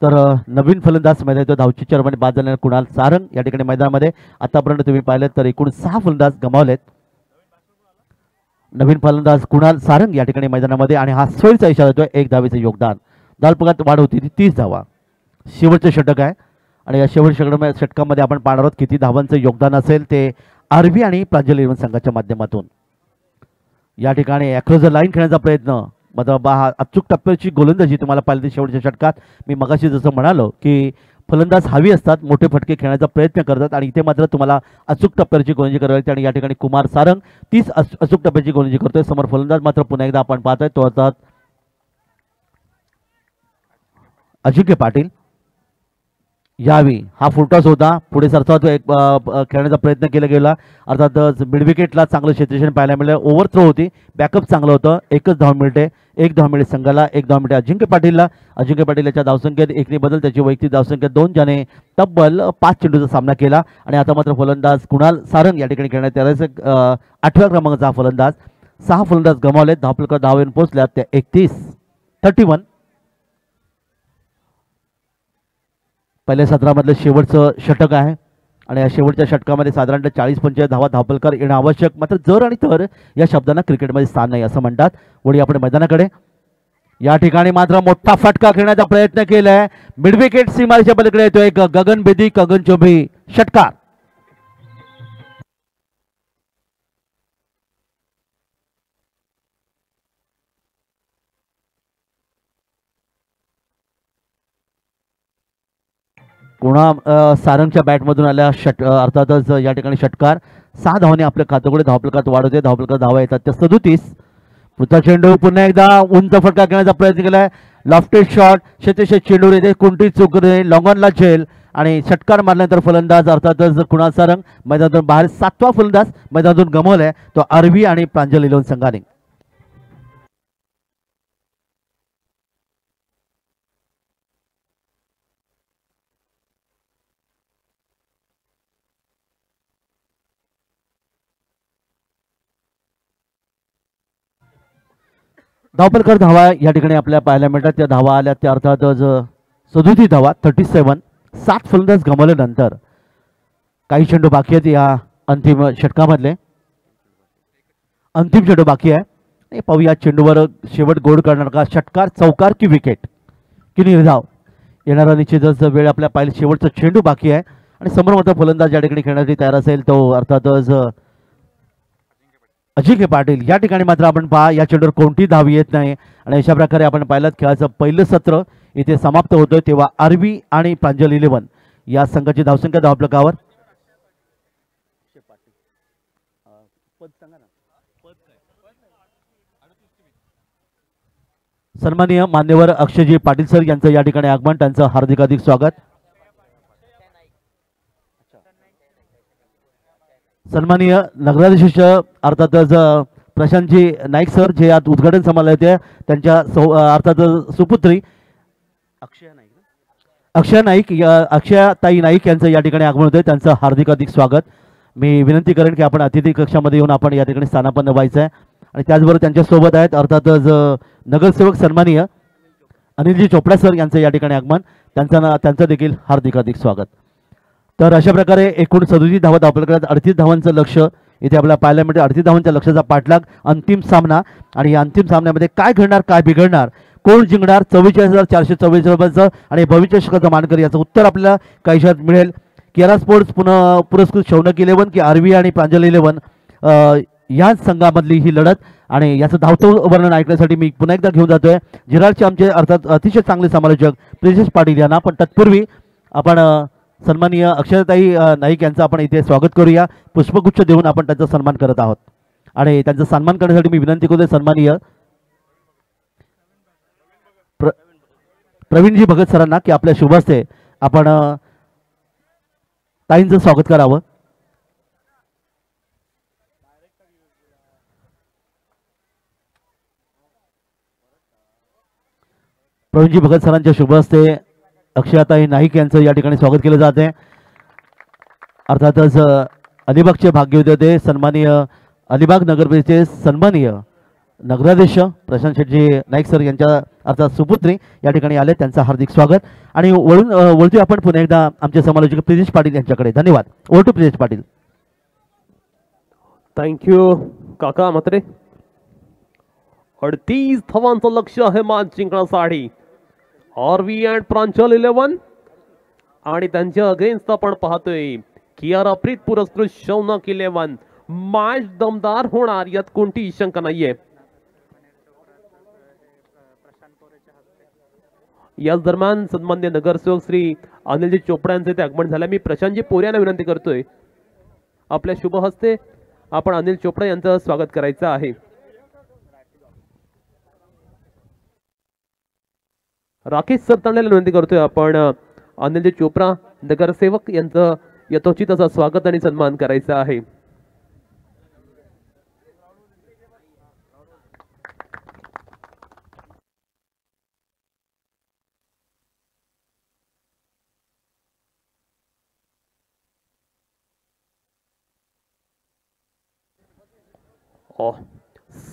तर नवीन फलंदाज मैदानात धावची चेअरमॅन बाद झालेला कुणाल सारंग या ठिकाणी मैदानामध्ये आतापर्यंत तुम्ही पाहिलेत तर एकूण 6 फलंदाज गमावलेत. नवीन फलंदाज कुणाल सारंग या ठिकाणी मैदानामध्ये आणि हा सोयीचा इशारा देतोय 1 धावेचं योगदान. धावपलकात वाढ होती ती 30 धावा. शेवटचं षटक आहे आणि या शेवटच्या षटकामध्ये आपण पाहणार आहोत किती धावांचं योगदान असेल ते आरबी आणि प्रांजल 11 संघाच्या माध्यमातून. या ठिकाणी अक्रॉस द लाईन खेळण्याचा प्रयत्न मतलब अचूक टप्प्याची गोलंदाजी तुम्हाला पाहिली शेवटच्या षटकात. मी मगाशी जसं म्हणालो की फलंदाज हवी असतात, मोठे फटके खेळण्याचा प्रयत्न करतात आणि इथे मात्र तुम्हाला अचूक टप्प्याची गोलंदाजी करावी लागते आणि या ठिकाणी कुमार सारंग 30 अचूक टप्प्याची गोलंदाजी करतोय. समोर फलंदाज मात्र पुन्हा एकदा आपण पाहतोय तो अर्थात अजिंक्य पाटील. यावी हा फुलटॉस होता. पुढे सरसावत खेळण्याचा प्रयत्न केला गेला. अर्थात मिड विकेटला चांगलं क्षेत्रक्षण पाहायला मिळालं. ओव्हर थ्रो होती, बॅकअप चांगलं होतं. 1च धाव मिळते. 1 धाव मिळेल संघाला, 1 धाव मिळते अजिंक्य पाटीलला. अजिंक्य पाटील याच्या धावसंख्येत 1 ने बदल त्याची वैयक्तिक धावसंख्या 2 ज्याने तब्बल 5 चेंडूचा सामना केला आणि आता मात्र फलंदाज कुणाल सारंग या ठिकाणी खेळण्यात त्याला 8व्या क्रमांकाचा हा फलंदाज. 6 फलंदाज गमावलेत. धावपलकर धावेन पोहोचल्यात त्या 31. पहिल्या सत्रामधलं शेवटचं षटक आहे आणि या शेवटच्या षटकामध्ये साधारणतः 40-45 धावा धावपलकर येणं आवश्यक. मात्र जर आणि तर या शब्दांना क्रिकेटमध्ये स्थान नाही असं म्हणतात. वळी आपण मैदानाकडे. या ठिकाणी मात्र मोठा फटका खेळण्याचा प्रयत्न केलाय. मिडविकेट सीमारेषेच्या पलीकडे येतो एक गगनभेदी गगनचुंबी षटकार. कुणा सारंगच्या बॅटमधून आल्या अर्थातच या ठिकाणी षटकार. 6 धावांनी आपल्या खात्याकडे धावपलकात वाढवते. धावपलकात धावा येतात त्या 37. पुढचा चेंडू पुन्हा एकदा उंच फटका खेळण्याचा प्रयत्न केलाय. लॉफ्टेड शॉट क्षेत्रक्षेत्र चेंडू येते. कोणती चूक नाही. लॉंगॉनला झेल आणि षटकार मारल्यानंतर फलंदाज अर्थातच कुणाल सारंग मैदानातून बाहेर. 7वा फलंदाज मैदानातून गमावलाय तो आरवी आणि प्रांजल इलेव्हन संघाने. धावपलकर धावा या ठिकाणी आपल्या पाहायला मिळतात. त्या धावा आल्या त्या अर्थातच 37 धावा 37. 7 फलंदाज गमावल्यानंतर काही चेंडू बाकी आहेत या अंतिम षटकामधले. अंतिम चेंडू बाकी आहे. पाहूया चेंडूवर शेवट गोड करणार का षटकार, चौकार की विकेट की निर्धाव येणारा निश्चितच वेळ आपल्या पाहिजे. शेवटचा चेंडू बाकी आहे आणि समोर मात्र फलंदाज या ठिकाणी खेळण्यासाठी तयार असेल तो अर्थातच अजिंक्य पाटील. या ठिकाणी मात्र आपण पहा या चेंडूवर कोणती धाव येत नाही आणि अशा प्रकारे आपण पाहिलं खेळाचं पहिलं सत्र इथे समाप्त होतोय. तेव्हा आरवी आणि प्रांजल इलेव्हन या संघाची धावसंख्या धावपलकावर सन्माननीय मान्यवर अक्षयजी पाटील सर यांचं या ठिकाणी आगमन. त्यांचं हार्दिक स्वागत. सन्माननीय नगराधीश अर्थातच प्रशांतजी नाईक सर जे आज उद्घाटन समारंभ होते त्यांच्या अर्थातच सुपुत्री अक्षयाताई नाईक यांचं या ठिकाणी आगमन होते. त्यांचं हार्दिक स्वागत. मी विनंती करेन की आपण अतिथी कक्षामध्ये येऊन आपण या ठिकाणी स्थानापन्न व्हायचं आहे आणि त्याचबरोबर त्यांच्यासोबत आहेत अर्थातच नगरसेवक सन्माननीय अनिलजी चोपडा सर यांचं या ठिकाणी आगमन. त्यांचं देखील हार्दिक स्वागत. तर अशा प्रकारे एकूण 37 धावा धावपलकात 38 धावांचं लक्ष इथे आपल्याला पाहायला मिळते. 38 धावांच्या लक्षाचा पाठलाग. अंतिम सामना आणि या अंतिम सामन्यामध्ये काय घडणार काय बिघडणार कोण जिंकणार 44,444 आणि भविष्य चषकाचा मानकरी याचं उत्तर आपल्याला काहीशात मिळेल. केरा स्पोर्ट्स पुरस्कृत शौनक इलेव्हन की आरवी आणि प्रांजल इलेव्हन या संघामधली ही लढत आणि याचं धावतं वर्णन ऐकण्यासाठी मी पुन्हा एकदा घेऊन जातोय जिराडचे आमचे अर्थात अतिशय चांगले समालोचक प्रिजेश पाटील यांना. पण तत्पूर्वी आपण सन्माननीय अक्षयताई नाईक यांचं आपण इथे स्वागत करूया. पुष्पगुच्छ देऊन आपण त्यांचा सन्मान करत आहोत आणि त्यांचा सन्मान करण्यासाठी मी विनंती करतोय सन्माननीय प्रवीणजी भगत सरांना की आपल्या शुभ हस्ते आपण ताईंचं स्वागत करावं. प्रवीणजी भगत सरांच्या शुभ हस्ते अक्षयाताई नाईक यांचं या ठिकाणी स्वागत केलं जाते. अर्थातच अलिबागचे भाग्यविधाते सन्माननीय अलिबाग नगरपरिषदेचे सन्माननीय नगराध्यक्ष प्रशांत शेटजी नाईक सर यांच्या अर्थात सुपुत्री या ठिकाणी आले. त्यांचं हार्दिक स्वागत. आणि वळतोय आपण पुन्हा एकदा आमचे समालोचक प्रिजेश पाटील यांच्याकडे. धन्यवाद. Over to Prijesh Patil. Thank you काका म्हात्रे. 38 धावांचं लक्ष आहे मॅच जिंकण्यासाठी आरवी अँड प्रांजल इलेव्हन आणि त्यांच्या अगेन्स्ट आपण पाहतोय कियारा प्रीत पुरस्कृत शौनक इलेव्हन. मॅच दमदार होणार यात कोणतीही शंका नाहीये. याच दरम्यान सन्मान्य नगरसेवक श्री अनिलजी चोपडा यांचे ते आगमन झाले. मी प्रशांतजी पोरे यांना विनंती करतोय आपल्या शुभ हस्ते आपण अनिल चोपडा यांचं स्वागत करायचं आहे. राकेश सरतांडेला विनंती करतोय आपण अनिलजी चोपडा नगरसेवक यांचं यथोचित असं स्वागत आणि सन्मान करायचा आहे.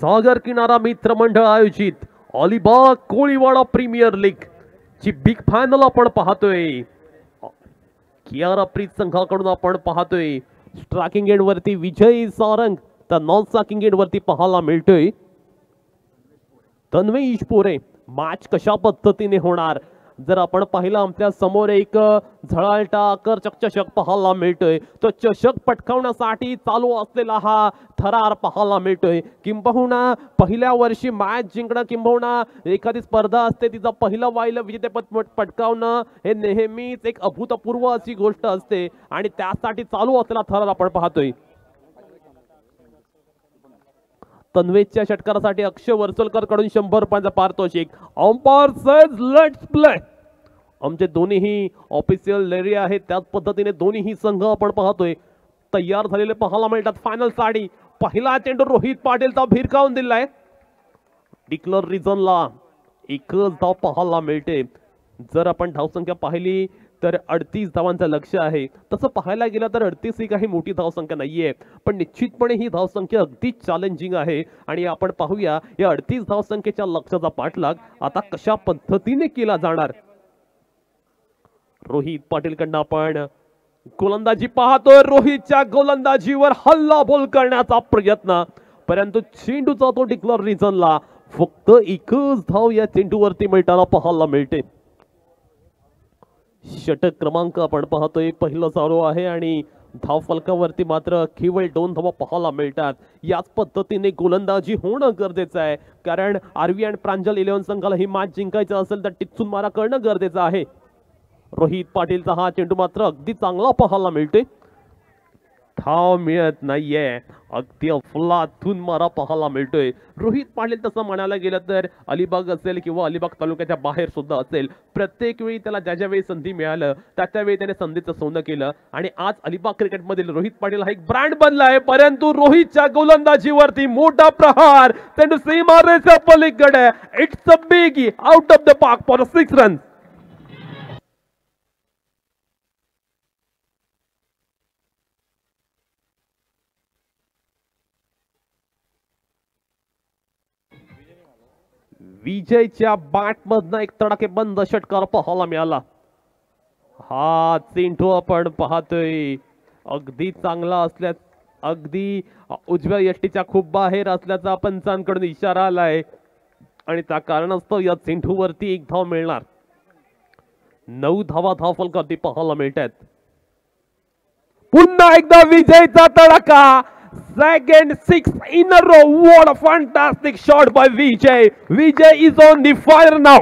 सागर किनारा मित्र मंडळ आयोजित अलिबाग कोळीवाडा प्रीमियर लीग ची बिग फायनल आपण पाहतोय. कियाराप्रीत संघाकडून आपण पाहतोय स्ट्रायकिंग एंड वरती विजय सारंग, तर नॉन स्ट्रायकिंग एंड वरती पाहायला मिळतोय तन्वेश पोरे. मॅच कशा पद्धतीने होणार जर आपण पाहिलं, आपल्या समोर एक झळाळता आकर्षक चषक पाहायला मिळतोय. तो चषक पटकावण्यासाठी चालू असलेला हा थरार पाहायला मिळतोय. किंबहुना पहिल्या वर्षी मॅच जिंकणं, किंबहुना एखादी स्पर्धा असते तिचा पहिलं वाहिलं विजेतेपद पटकावणं हे नेहमीच एक अभूतपूर्व अशी गोष्ट असते आणि त्यासाठी चालू असलेला थरार आपण पाहतोय. तन्वेशच्या षटकारासाठी अक्षय वर्सोलकर कडून 100 रुपयांचा पारितोषिक. Umpire says let's play. आमचे दोन्हीही ऑफिशियल लेरी आहेत, त्याच पद्धतीने दोन्हीही संघ आपण पाहतोय तयार झालेले पाहायला मिळतात. फायनल साडी पहिला चेंडू रोहित पाटीलचा भिरकावून दिलाय. डिक्लर रिझनला एकच धाव पाहायला मिळते. जर आपण धावसंख्या पाहिली तर 38 धावांचं लक्ष्य आहे. तसं पाहायला गेलं तर 38 ही काही मोठी धावसंख्या नाहीये, पण निश्चितपणे ही धावसंख्या अगदी चॅलेंजिंग आहे. आणि आपण पाहूया या 38 धावसंख्येच्या लक्ष्याचा पाठलाग आता कशा पद्धतीने केला जाणार. रोहित पाटीलकडनं आपण गोलंदाजी पाहतोय. रोहितच्या गोलंदाजीवर हल्लाबोल करण्याचा प्रयत्न, परंतु चेंडूचा तो डिक्लर रिझनला फक्त एकच धाव या चेंडूवरती मिळताना पाहायला मिळते. षटक क्रमांक आपण पाहतोय पहिलं चालू आहे आणि धाव फलकावरती मात्र केवळ 2 धावा पाहायला मिळतात. याच पद्धतीने गोलंदाजी होणं गरजेचं आहे, कारण आरवी आणि प्रांजल 11 संघाला ही मॅच जिंकायचं असेल तर टिचून मारा करणं गरजेचं आहे. रोहित पाटीलचा हा चेंडू मात्र अगदी चांगला पाहायला मिळतोय. धाव मिळत नाहीये, अगदी अफलातून मारा पाहायला मिळतोय. रोहित पाटील तसं म्हणायला गेलं तर अलिबाग असेल किंवा अलिबाग तालुक्याच्या बाहेर सुद्धा असेल, प्रत्येक वेळी त्याला ज्या वेळी संधी मिळालं त्याच्या वेळी त्याने संधीचं सोनं केलं आणि आज अलिबाग क्रिकेटमधील रोहित पाटील हा एक ब्रँड बनला आहे. परंतु रोहितच्या गोलंदाजीवरती मोठा प्रहार, चेंडू सीमारेषेच्या पलीकडे. It's a big out of the park for 6 runs. विजयच्या बॅटमधनं एक तडाखेबंद षटकार पाहायला मिळाला. हा चेंडू आपण पाहतोय अगदी चांगला असल्या, अगदी उजव्या यष्टीच्या खूप बाहेर असल्याचा पंचांकडून इशारा आलाय आणि त्या कारणास्तव या चेंडूवरती एक धाव मिळणार. 9 धावा धाव फलकावरती पाहायला मिळतात. पुन्हा एकदा विजयचा तडाखा. Second 6 in a row. What a fantastic shot by Vijay. Vijay is on the fire now.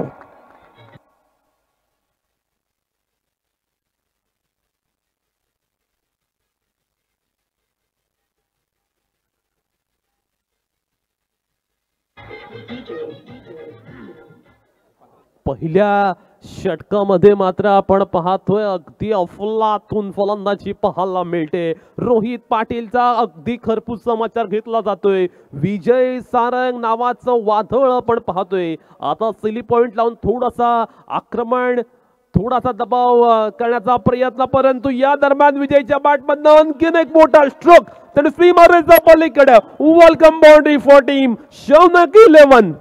पहिल्या षटकामध्ये मात्र आपण पाहतोय अगदी अफलातून फलंदाजी पाहायला मिळते. रोहित पाटीलचा अगदी खरपूस समाचार घेतला जातोय. विजय सारंग नावाचं वादळ आपण पाहतोय. आता सिली पॉइंट लावून थोडासा आक्रमण, थोडासा दबाव करण्याचा प्रयत्न, परंतु या दरम्यान विजयच्या बॅटमधनं आणखीन एक मोठा स्ट्रोक. तर सीमारेषेच्या पलीकडे welcome boundary for team Shaunak 11.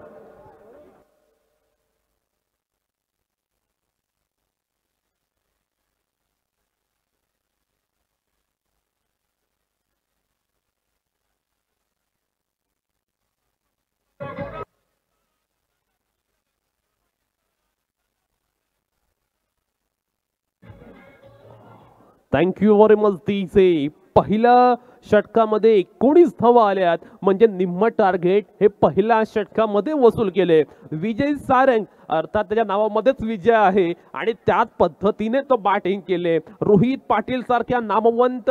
Thank you very much. दिसे पहिल्या षटकामध्ये 19 धावा आल्यात, म्हणजे निम्म टार्गेट हे पहिल्या षटकामध्ये वसूल केले. विजय सारंग अर्थात त्याच्या नावामध्येच विजय आहे आणि त्याच पद्धतीने तो बॅटिंग केले. रोहित पाटील सारख्या नामवंत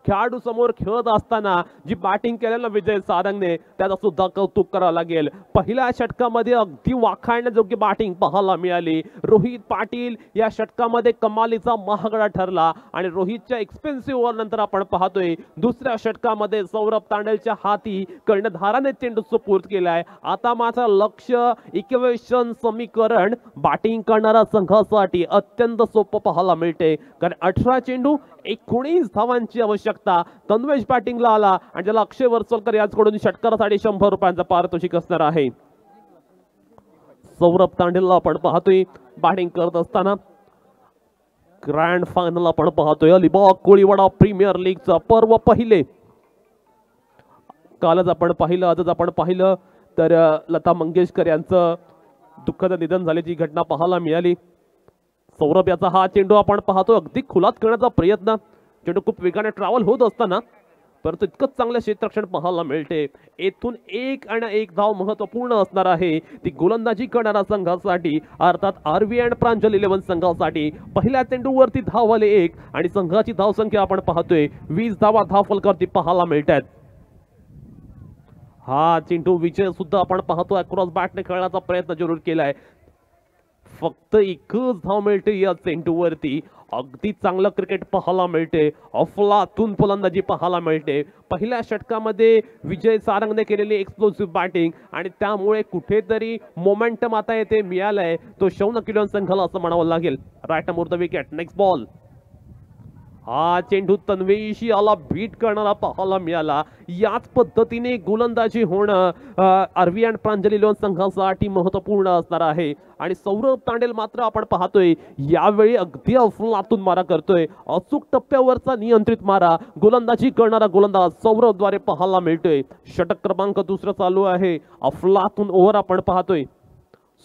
खेळाडू समोर खेळत असताना जी बॅटिंग केलेलं विजय सारंगने त्याचा सुद्धा कौतुक करावं लागेल. पहिल्या षटकामध्ये अगदी वाखाणण्याजोगी बॅटिंग पाहायला मिळाली. रोहित पाटील या षटकामध्ये कमालीचा महागडा ठरला आणि रोहितच्या एक्सपेन्सिव्ह ओव्हर नंतर आपण पाहतोय दुसऱ्या षटकामध्ये सौरभ तांडेलच्या हाती कर्णधाराने चेंडू सुपूर्द केलाय. आता मात्र लक्ष इक्वेशन समीकरण बॅटिंग करणाऱ्या संघासाठी अत्यंत सोपं पाहायला मिळते, कारण 18 चेंडू 19 धावांची आवश्यकता. तन्वेश बॅटिंगला आला आणि त्याला अक्षय वर्सोलकर याचकडून षटकारासाठी 100 रुपयांचा पारितोषिक असणार आहे. सौरभ तांडेलला आपण पाहतोय बॅटिंग करत असताना ग्रँड फायनल आपण पाहतोय अलिबाग कोळीवाडा प्रीमियर लीगचा पर्व पहिले. कालच आपण पाहिलं, आजच आपण पाहिलं तर लता मंगेशकर यांचं दुःखद निधन झाल्याची घटना पाहायला मिळाली. सौरभ याचा हा चेंडू आपण पाहतो अगदी खुलात करण्याचा प्रयत्न, चेंडू खूप वेगाने ट्रॅव्हल होत असताना परंतु इतकंच चांगलं क्षेत्ररक्षण पाहायला मिळते. येथून एक आणि एक धाव महत्वपूर्ण असणार आहे ती गोलंदाजी करणाऱ्या संघासाठी, अर्थात आरव्ही अँड प्रांजल 11 संघासाठी. पहिल्या चेंडूवरती धाव आले 1 आणि संघाची धावसंख्या आपण पाहतोय 20 धावा धावफलकावरती पाहायला मिळतात. हा चेंडू विजय सुद्धा आपण पाहतो अक्रॉस बॅटने खेळण्याचा प्रयत्न जरूर केलाय. फक्त एकच धाव मिळते या चेंडूवरती. अगदी चांगलं क्रिकेट पाहायला मिळते, अफलातून फलंदाजी पाहायला मिळते. पहिल्या षटकामध्ये विजय सारंगने केलेली एक्सप्लोसिव्ह बॅटिंग आणि त्यामुळे कुठेतरी मोमेंटम आता येते मिळालाय तो शौनक 11 संघाला असं म्हणावं लागेल. Right arm over the wicket, next ball. हा चेंडू तन्वेशी आला बीट करणारा पाहायला मिळाला. याच पद्धतीने गोलंदाजी होणं आरव्ही अँड प्रांजल 11 संघासाठी महत्वपूर्ण असणार आहे. आणि सौरभ तांडेल मात्र आपण पाहतोय यावेळी अगदी अफलातून मारा करतोय. अचूक टप्प्यावरचा नियंत्रित मारा गोलंदाजी करणारा गोलंदाज सौरभद्वारे पाहायला मिळतोय. षटक क्रमांक 2 चालू आहे. अफलातून ओव्हर आपण पाहतोय.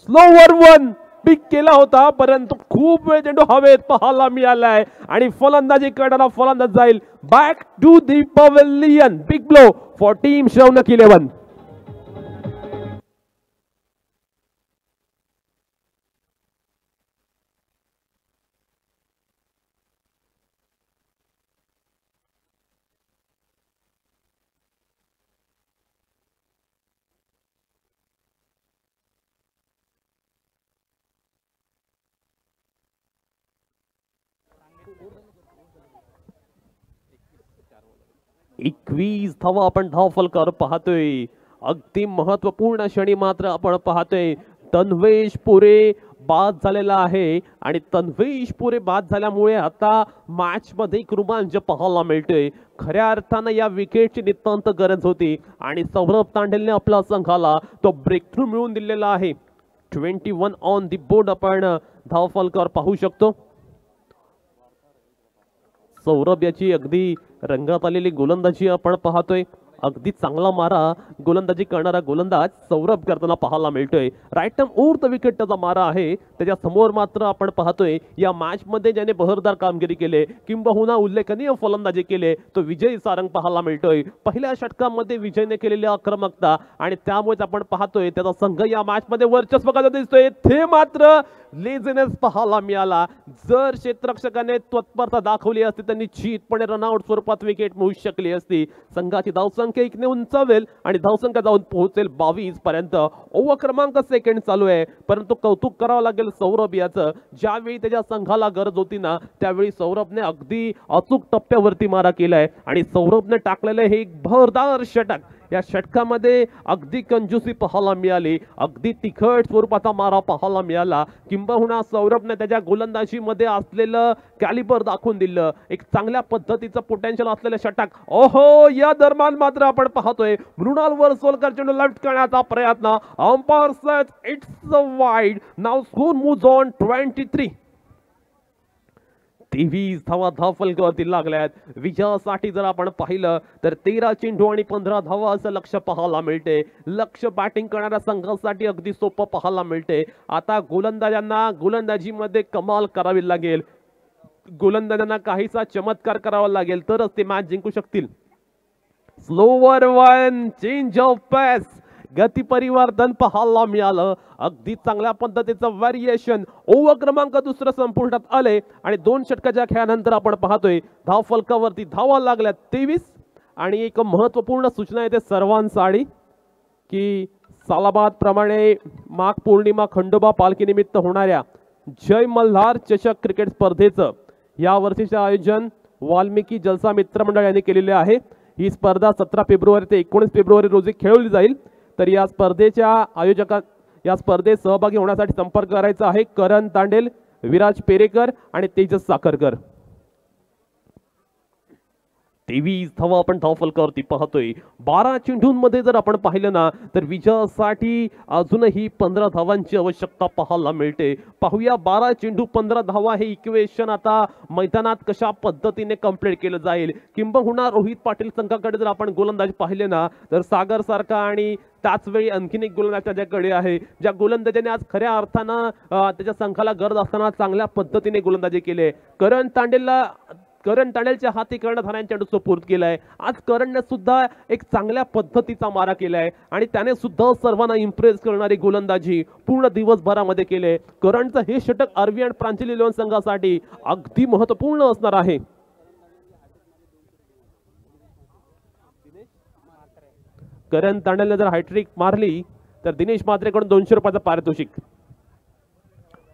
स्लोवर 1 पिक केला होता परंतु खूप वेळ चेंडू हवेत पाहायला मिळालाय आणि फलंदाजी करणारा फलंदाज जाईल back to the pavilion. Big blow for team Shaunak 11. एकवीस धावा आपण धावफलकावर पाहतोय. अगदी महत्वपूर्ण क्षणी मात्र आपण पाहतोय तन्वेश पुरे बाद झालेला आहे आणि तन्वेश पुरे बाद झाल्यामुळे आता मॅच मध्ये एक रोमांच पाहायला मिळतोय. खऱ्या अर्थानं या विकेटची नितांत गरज होती आणि सौरभ तांडेलने आपल्या संघाला तो ब्रेक थ्रू मिळवून दिलेला आहे. 21 ऑन दी बोर्ड आपण धावफलकावर पाहू शकतो. सौरभ याची अगदी रंगात आलेली गोलंदाजी आपण पाहतोय. अगदी चांगला मारा गोलंदाजी करणारा गोलंदाज सौरभ करताना पाहायला मिळतोय. Right arm over the wicket त्याचा मारा आहे. त्याच्या समोर मात्र आपण पाहतोय या मॅच मध्ये ज्याने बहरदार कामगिरी केले किंबहुना उल्लेखनीय फलंदाजी केले तो विजय सारंग पाहायला मिळतोय. पहिल्या षटकामध्ये विजयने केलेली आक्रमकता आणि त्यामुळे आपण पाहतोय त्याचा संघ या मॅच मध्ये वर्चस्व करताना दिसतोय. ते मात्र लेझीनेस पाहायला मिळाला. जर क्षेत्ररक्षकाने तत्परता दाखवली असती तर निश्चितपणे रनआउट स्वरूपात विकेट मिळू शकली असती. संघाची धावसंख्या इकडे उंचावेल आणि धावसंख्या जाऊन पोहोचेल 22 पर्यंत. ओव्हर क्रमांक सेकंड चालू आहे परंतु कौतुक करावं लागेल सौरभ याचं. ज्यावेळी त्याच्या संघाला गरज होती ना त्यावेळी सौरभने अगदी अचूक टप्प्यावरती मारा केलाय आणि सौरभने टाकलेलं हे एक भरदार षटक. या षटकामध्ये अगदी कंजूसी पाहायला मिळाली, अगदी तिखट स्वरूपाचा मारा पाहायला मिळाला. किंबहुना सौरभने त्याच्या गोलंदाजीमध्ये असलेलं कॅलिबर दाखवून दिलं. एक चांगल्या पद्धतीचं पोटेन्शियल असलेलं षटक. ओहो या दरम्यान मात्र आपण पाहतोय मृणाल वरसोलकर चेंडू लेफ्ट करण्याचा प्रयत्न. Umpire says it's wide. Now score moves on 23. 23 धावा धावफलकावरती लागल्यात. विजयासाठी जर आपण पाहिलं तर 13 चेंडू आणि 15 धावा असं लक्ष पाहायला मिळते. लक्ष बॅटिंग करणाऱ्या संघासाठी अगदी सोपं पाहायला मिळते. आता गोलंदाजांना गोलंदाजीमध्ये कमाल करावी लागेल. गोलंदाजांना काहीसा चमत्कार करावा लागेल तरच ते मॅच जिंकू शकतील. स्लोवर 1 चेंज ऑफ पेस. गती परिवर्तन पाहायला मिळालं. अगदी चांगल्या पद्धतीचं व्हेरिएशन. ओव्हर क्रमांक 2 संपुष्टात आले आणि 2 षटकाच्या खेळानंतर आपण पाहतोय धावफलकावरती धावा लागल्या 23. आणि एक महत्वपूर्ण सूचना येते सर्वांसाठी की सालाबाद प्रमाणे माघ पौर्णिमा खंडोबा पालखी निमित्त होणाऱ्या जय मल्हार चषक क्रिकेट स्पर्धेचं या वर्षीचे आयोजन वाल्मिकी जलसा मित्र मंडळ यांनी केलेले आहे. ही स्पर्धा 17 फेब्रुवारी ते 19 फेब्रुवारी रोजी खेळवली जाईल. तर या स्पर्धेच्या आयोजका या स्पर्धेत सहभागी होण्यासाठी संपर्क करायचा आहे करण तांडेल, विराज पेरेकर आणि तेजस साखरकर. 23 धावा आपण धावफलकावरती पाहतोय. 12 चेंडूंमध्ये जर आपण पाहिलं ना तर विजयासाठी अजूनही 15 धावांची आवश्यकता पाहायला मिळते. पाहूया 12 चेंडू 15 धावा हे इक्वेशन आता मैदानात कशा पद्धतीने कंप्लीट केलं जाईल. किंबहुना रोहित पाटील संघाकडे जर आपण गोलंदाज पाहिले ना तर सागर सारखा आणि त्याच वेळी आणखीन एक गोलंदाज त्याच्याकडे आहे, ज्या गोलंदाजाने आज खऱ्या अर्थानं त्याच्या संघाला गरज असताना चांगल्या पद्धतीने गोलंदाजी केले. करण तांडेलच्या हाती करण्यात हा चेंडू सुपूर्द केलाय. आज करणने सुद्धा एक चांगल्या पद्धतीचा मारा केलाय आणि त्याने सुद्धा सर्वांना इम्प्रेस करणारी गोलंदाजी पूर्ण दिवसभरामध्ये केले. करणचं हे षटक आरवी आणि प्रांजली इलेव्हन संघासाठी अगदी महत्त्वपूर्ण असणार आहे. करण तांडेलने जर हॅट्रिक मारली तर दिनेश म्हात्रेकडून 200 रुपयाचं पारितोषिक.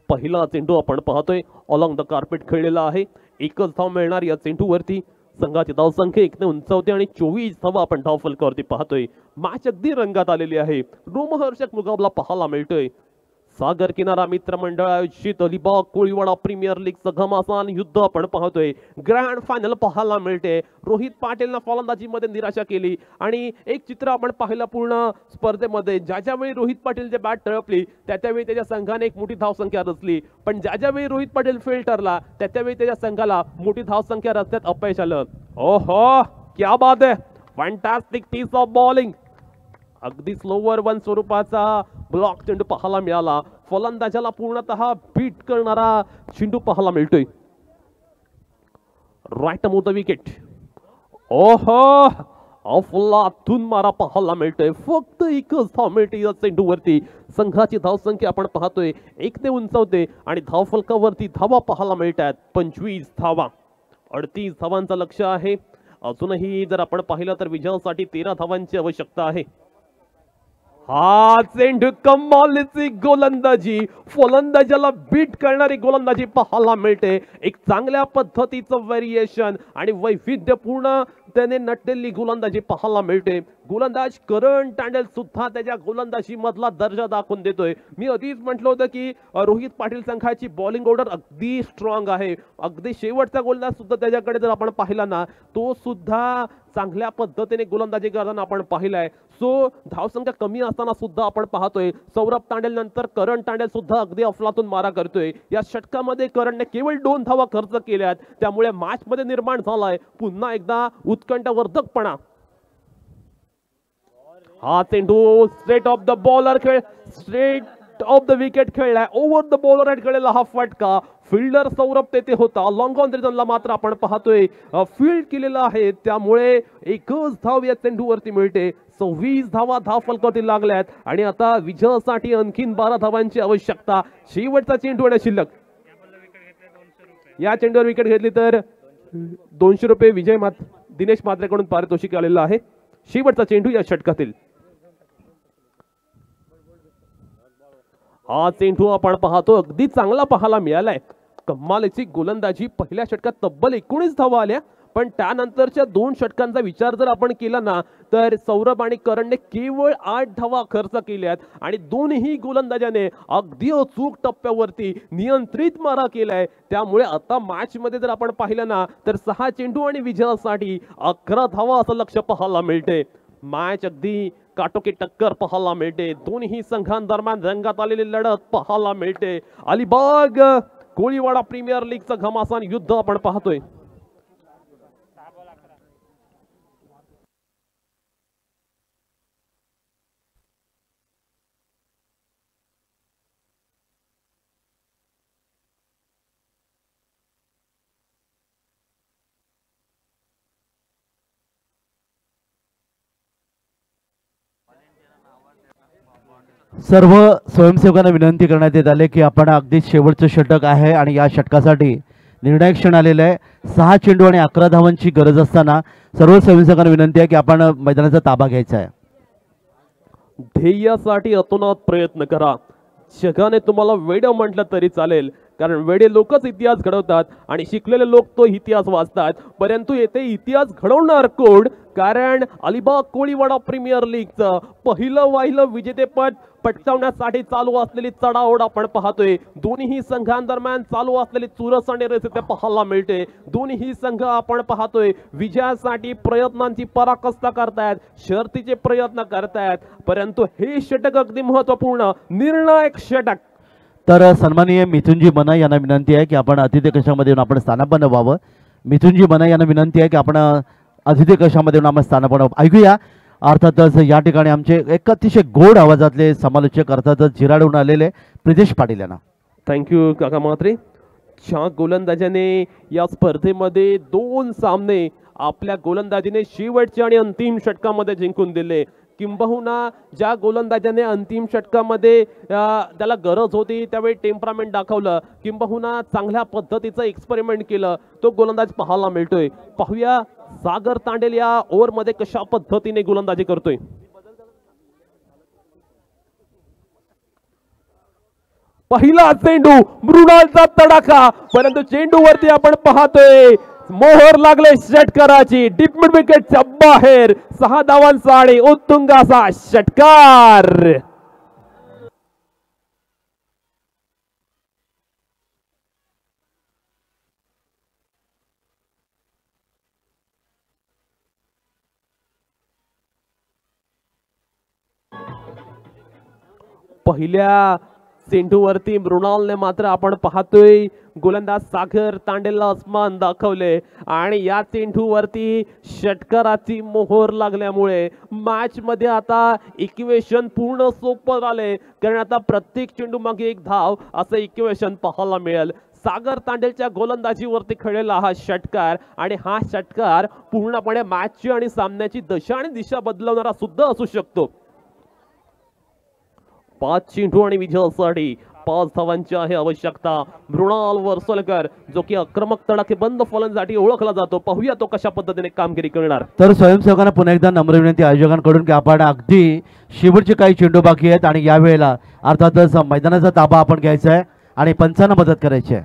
पहिला चेंडू आपण पाहतोय अलॉंग द कार्पेट खेळलेला आहे. एकच धाव मिळणार या चेंडूवरती. संघाची धावसंख्या 1 ने उंचावते आणि 24 धावा आपण धावफलकावरती पाहतोय. मॅच अगदी रंगात आलेली आहे. रोमहर्षक मुकाबला पाहायला मिळतोय. सागर किनारा मित्रमंडळ आयोजित अलिबाग कोळीवाडा प्रीमियर लीगचं घमासान युद्ध आपण पाहतोय. ग्रँड फायनल पाहायला मिळते. रोहित पाटीलनं फलंदाजीमध्ये निराशा केली आणि एक चित्र आपण पाहिलं पूर्ण स्पर्धेमध्ये. ज्यावेळी रोहित पाटीलची बॅट तळपली त्यावेळी त्याच्या संघाने एक मोठी धावसंख्या रचली, पण ज्यावेळी रोहित पाटील फेल ठरला त्यावेळी त्याच्या संघाला मोठी धावसंख्या रचण्यात अपयश आलं. ओहो, क्या बात आहे. Fantastic piece of bowling. अगदी स्लोवर वन स्वरूपाचा ब्लॉक चेंडू पाहायला मिळाला. फलंदाजाला पूर्णतः बीट करणारा चेंडू पाहायला मिळतोय. Right off the wicket. ओहो, अफलातून मारा पाहायला मिळतोय. फक्त एकच धाव मिळते या चेंडूवरती. संघाची धावसंख्या आपण पाहतोय 1 ने उंचावते आणि धावफलकावरती धावा पाहायला मिळतात 25 धावा. 38 धावांचं लक्ष आहे. अजूनही जर आपण पाहिलं तर विजयासाठी 13 धावांची आवश्यकता आहे. हा चेंडू कमालीची गोलंदाजी, फलंदाजाला बीट करणारी गोलंदाजी पाहायला मिळते. एक चांगल्या पद्धतीचं व्हेरिएशन आणि वैविध्यपूर्ण त्याने नटलेली गोलंदाजी पाहायला मिळते. गोलंदाज करण तांडेल सुद्धा त्याच्या गोलंदाजी मधला दर्जा दाखवून देतोय. मी आधीच म्हटलं होतं की रोहित पाटील संघाची बॉलिंग ऑर्डर अगदी स्ट्रॉंग आहे. अगदी शेवटचा गोलंदाज सुद्धा त्याच्याकडे जर आपण पाहिला ना तो सुद्धा चांगल्या पद्धतीने गोलंदाजी करताना आपण पाहिलाय. सो धावसंख्या कमी असताना सुद्धा आपण पाहतोय सौरभ तांडेल नंतर करण तांडेल सुद्धा अगदी अफलातून मारा करतोय. या षटकामध्ये करणने केवळ 2 धावा खर्च केल्यात, त्यामुळे मॅच मध्ये निर्माण झालाय पुन्हा एकदा उत्कंठवर्धकपणा. हा चेंडू straight of the bowler straight of the wicket खेळलाय. ओव्हर द बॉलर खेळलेला हा फटका. फिल्डर सौरभ तेथे होता. लॉंग ऑन रिझनला मात्र आपण पाहतोय फील्ड केलेला आहे, त्यामुळे एकच धाव या चेंडूवरती मिळते. 26 धावा धावफलकावरती लागल्यात आणि आता विजयासाठी आणखीन 12 धावांची आवश्यकता. शेवटचा चेंडू आहे शिल्लक. या चेंडूवर विकेट घेतली तर 200 रुपये दिनेश म्हात्रेकडून पारितोषिक आलेलं आहे. शेवटचा चेंडू या षटकातील. हा चेंडू आपण पाहतो अगदी चांगला पाहायला मिळालाय. कमालीची गोलंदाजी. पहिल्या षटकात तब्बल 19 धावा आल्या, पण त्यानंतरच्या 2 षटकांचा विचार जर आपण केला ना तर सौरभ आणि करणने केवळ 8 धावा खर्च केल्यात आणि दोन्ही गोलंदाजाने अगदी अचूक टप्प्यावरती नियंत्रित मारा केलाय. त्यामुळे आता मॅच मध्ये जर आपण पाहिलं ना तर 6 चेंडू आणि विजयासाठी 11 धावा असं लक्ष पाहायला मिळते. मॅच अगदी काटोकी टक्कर पाहायला मिळते. दोन्ही संघांदरम्यान रंगात आलेली लढत पाहायला मिळते. अलिबाग कोळीवाडा प्रीमियर लीगचं घमासान युद्ध आपण पाहतोय. सर्व स्वयंसेवकांना विनंती करण्यात येत आले की आपण अगदी शेवटचं षटक आहे आणि या षटकासाठी निर्णायक क्षण आलेला आहे. 6 चेंडू आणि 11 धावांची गरज असताना सर्व स्वयंसेवकांना विनंती आहे की आपण मैदानाचा ताबा घ्यायचा आहे. ध्येयासाठी अतोनात प्रयत्न करा. जगाने तुम्हाला वेड म्हटलं तरी चालेल, कारण वेडे लोकच इतिहास घडवतात आणि शिकलेले लोक तो इतिहास वाचतात, परंतु येथे इतिहास घडवणार कोण? कारण अलिबाग कोळीवाडा प्रीमियर लीगचं पहिलं विजेतेपद पटकावण्यासाठी चालू असलेली चढाओढ आपण पाहतोय. दोन्ही संघांदरम्यान चालू असलेली चुरस आणि रेस इथे पाहायला मिळते. दोन्ही संघ आपण पाहतोय विजयासाठी प्रयत्नांची पराकाष्ठा करतायत, शर्तीचे प्रयत्न करतायत, परंतु हे षटक अगदी महत्वपूर्ण निर्णायक षटक. तर सन्माननीय मिथुनजी बना यांना विनंती आहे की आपण अतिथी कक्षामध्ये येऊन आपण स्थानापन्न व्हावं. मिथुनजी बना यांना विनंती आहे की आपण अतिथी कक्षामध्ये येऊन आपण स्थानापन्न व्हावं. ऐकूया. अर्थातच या ठिकाणी आमचे एक अतिशय गोड आवाजातले समालोचक अर्थातच जिराडून आलेले प्रितेश पाटील यांना. थँक्यू काका म्हात्रे. ज्या गोलंदाजाने या स्पर्धेमध्ये 2 सामने आपल्या गोलंदाजीने शेवटच्या आणि अंतिम षटकामध्ये जिंकून दिले, किंबहुना ज्या गोलंदाजाने अंतिम षटकामध्ये त्याला गरज होती त्यावेळी टेम्परामेंट दाखवलं, किंबहुना चांगल्या पद्धतीचं एक्सपेरिमेंट केलं, तो गोलंदाज पाहायला मिळतोय. पाहूया सागर तांडेल या ओव्हरमध्ये कशा पद्धतीने गोलंदाजी करतोय. पहिला चेंडू मृणालचा तडाखा, परंतु चेंडूवरती आपण पाहतोय मोहर लागले षटकाराची. डीप मिड विकेटच्या बाहेर 6 धावांचा आणि उत्तुंग असा षटकार. पहिल्या चेंडूवरती मृणालने मात्र आपण पाहतोय गोलंदाज सागर तांडेलला अस्मान दाखवले आणि या चेंडूवरती षटकाराची मोहर लागल्यामुळे मॅच मध्ये आता इक्वेशन पूर्ण सोपं झाले, कारण आता प्रत्येक चेंडू मागे 1 धाव असं इक्वेशन पाहायला मिळेल. सागर तांडेलच्या गोलंदाजीवरती खेळलेला हा षटकार आणि हा षटकार पूर्णपणे मॅचची आणि सामन्याची दशा आणि दिशा बदलवणारा सुद्धा असू शकतो. 5 चेंडू आणि विजयासाठी 5 धावांची आहे आवश्यकता. मृणाल वर्सोलकर जो की आक्रमक तडाखेबंद फलंदाजीसाठी ओळखला जातो, पाहूया तो कशा पद्धतीने कामगिरी करणार. तर स्वयंसेवकांना पुन्हा एकदा नम्र विनंती आयोजकांकडून की आपण अगदी शेवटचे काही चेंडू बाकी आहेत आणि यावेळेला अर्थातच मैदानाचा ताबा आपण घ्यायचा आहे आणि पंचांना मदत करायची आहे.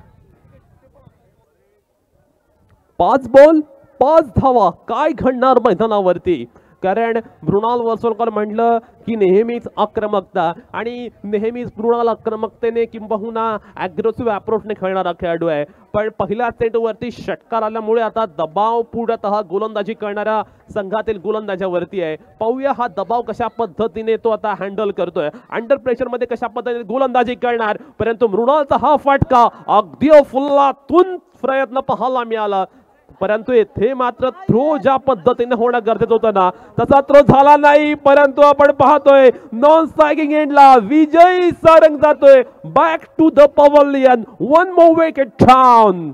5 बॉल 5 धावा, काय घडणार मैदानावरती? कारण मृणाल वर्सोलकर म्हटलं की नेहमीच आक्रमकता आणि नेहमीच मृणाल आक्रमकतेने किंबहुना ॲग्रेसिव्ह अप्रोचने खेळणारा खेळाडू आहे, पण पहिल्या चेंडूवरती षटकार आल्यामुळे आता दबाव पूर्णतः गोलंदाजी करणाऱ्या संघातील गोलंदाजावरती आहे. पाहूया हा दबाव कशा पद्धतीने तो आता हँडल करतोय, अंडर प्रेशर मध्ये कशा पद्धतीने गोलंदाजी करणार. परंतु मृणालचा हा फटका अगदी फुल्लातून प्रयत्न पाहायला मिळाला, परंतु येथे मात्र थ्रो ज्या पद्धतीने होणं गरजेचं होतं ना तसा थ्रो झाला नाही. परंतु आपण पाहतोय नॉन स्ट्रायकिंग एंडला विजयी सारंग जातोय back to the pavilion. 1 more wicket down.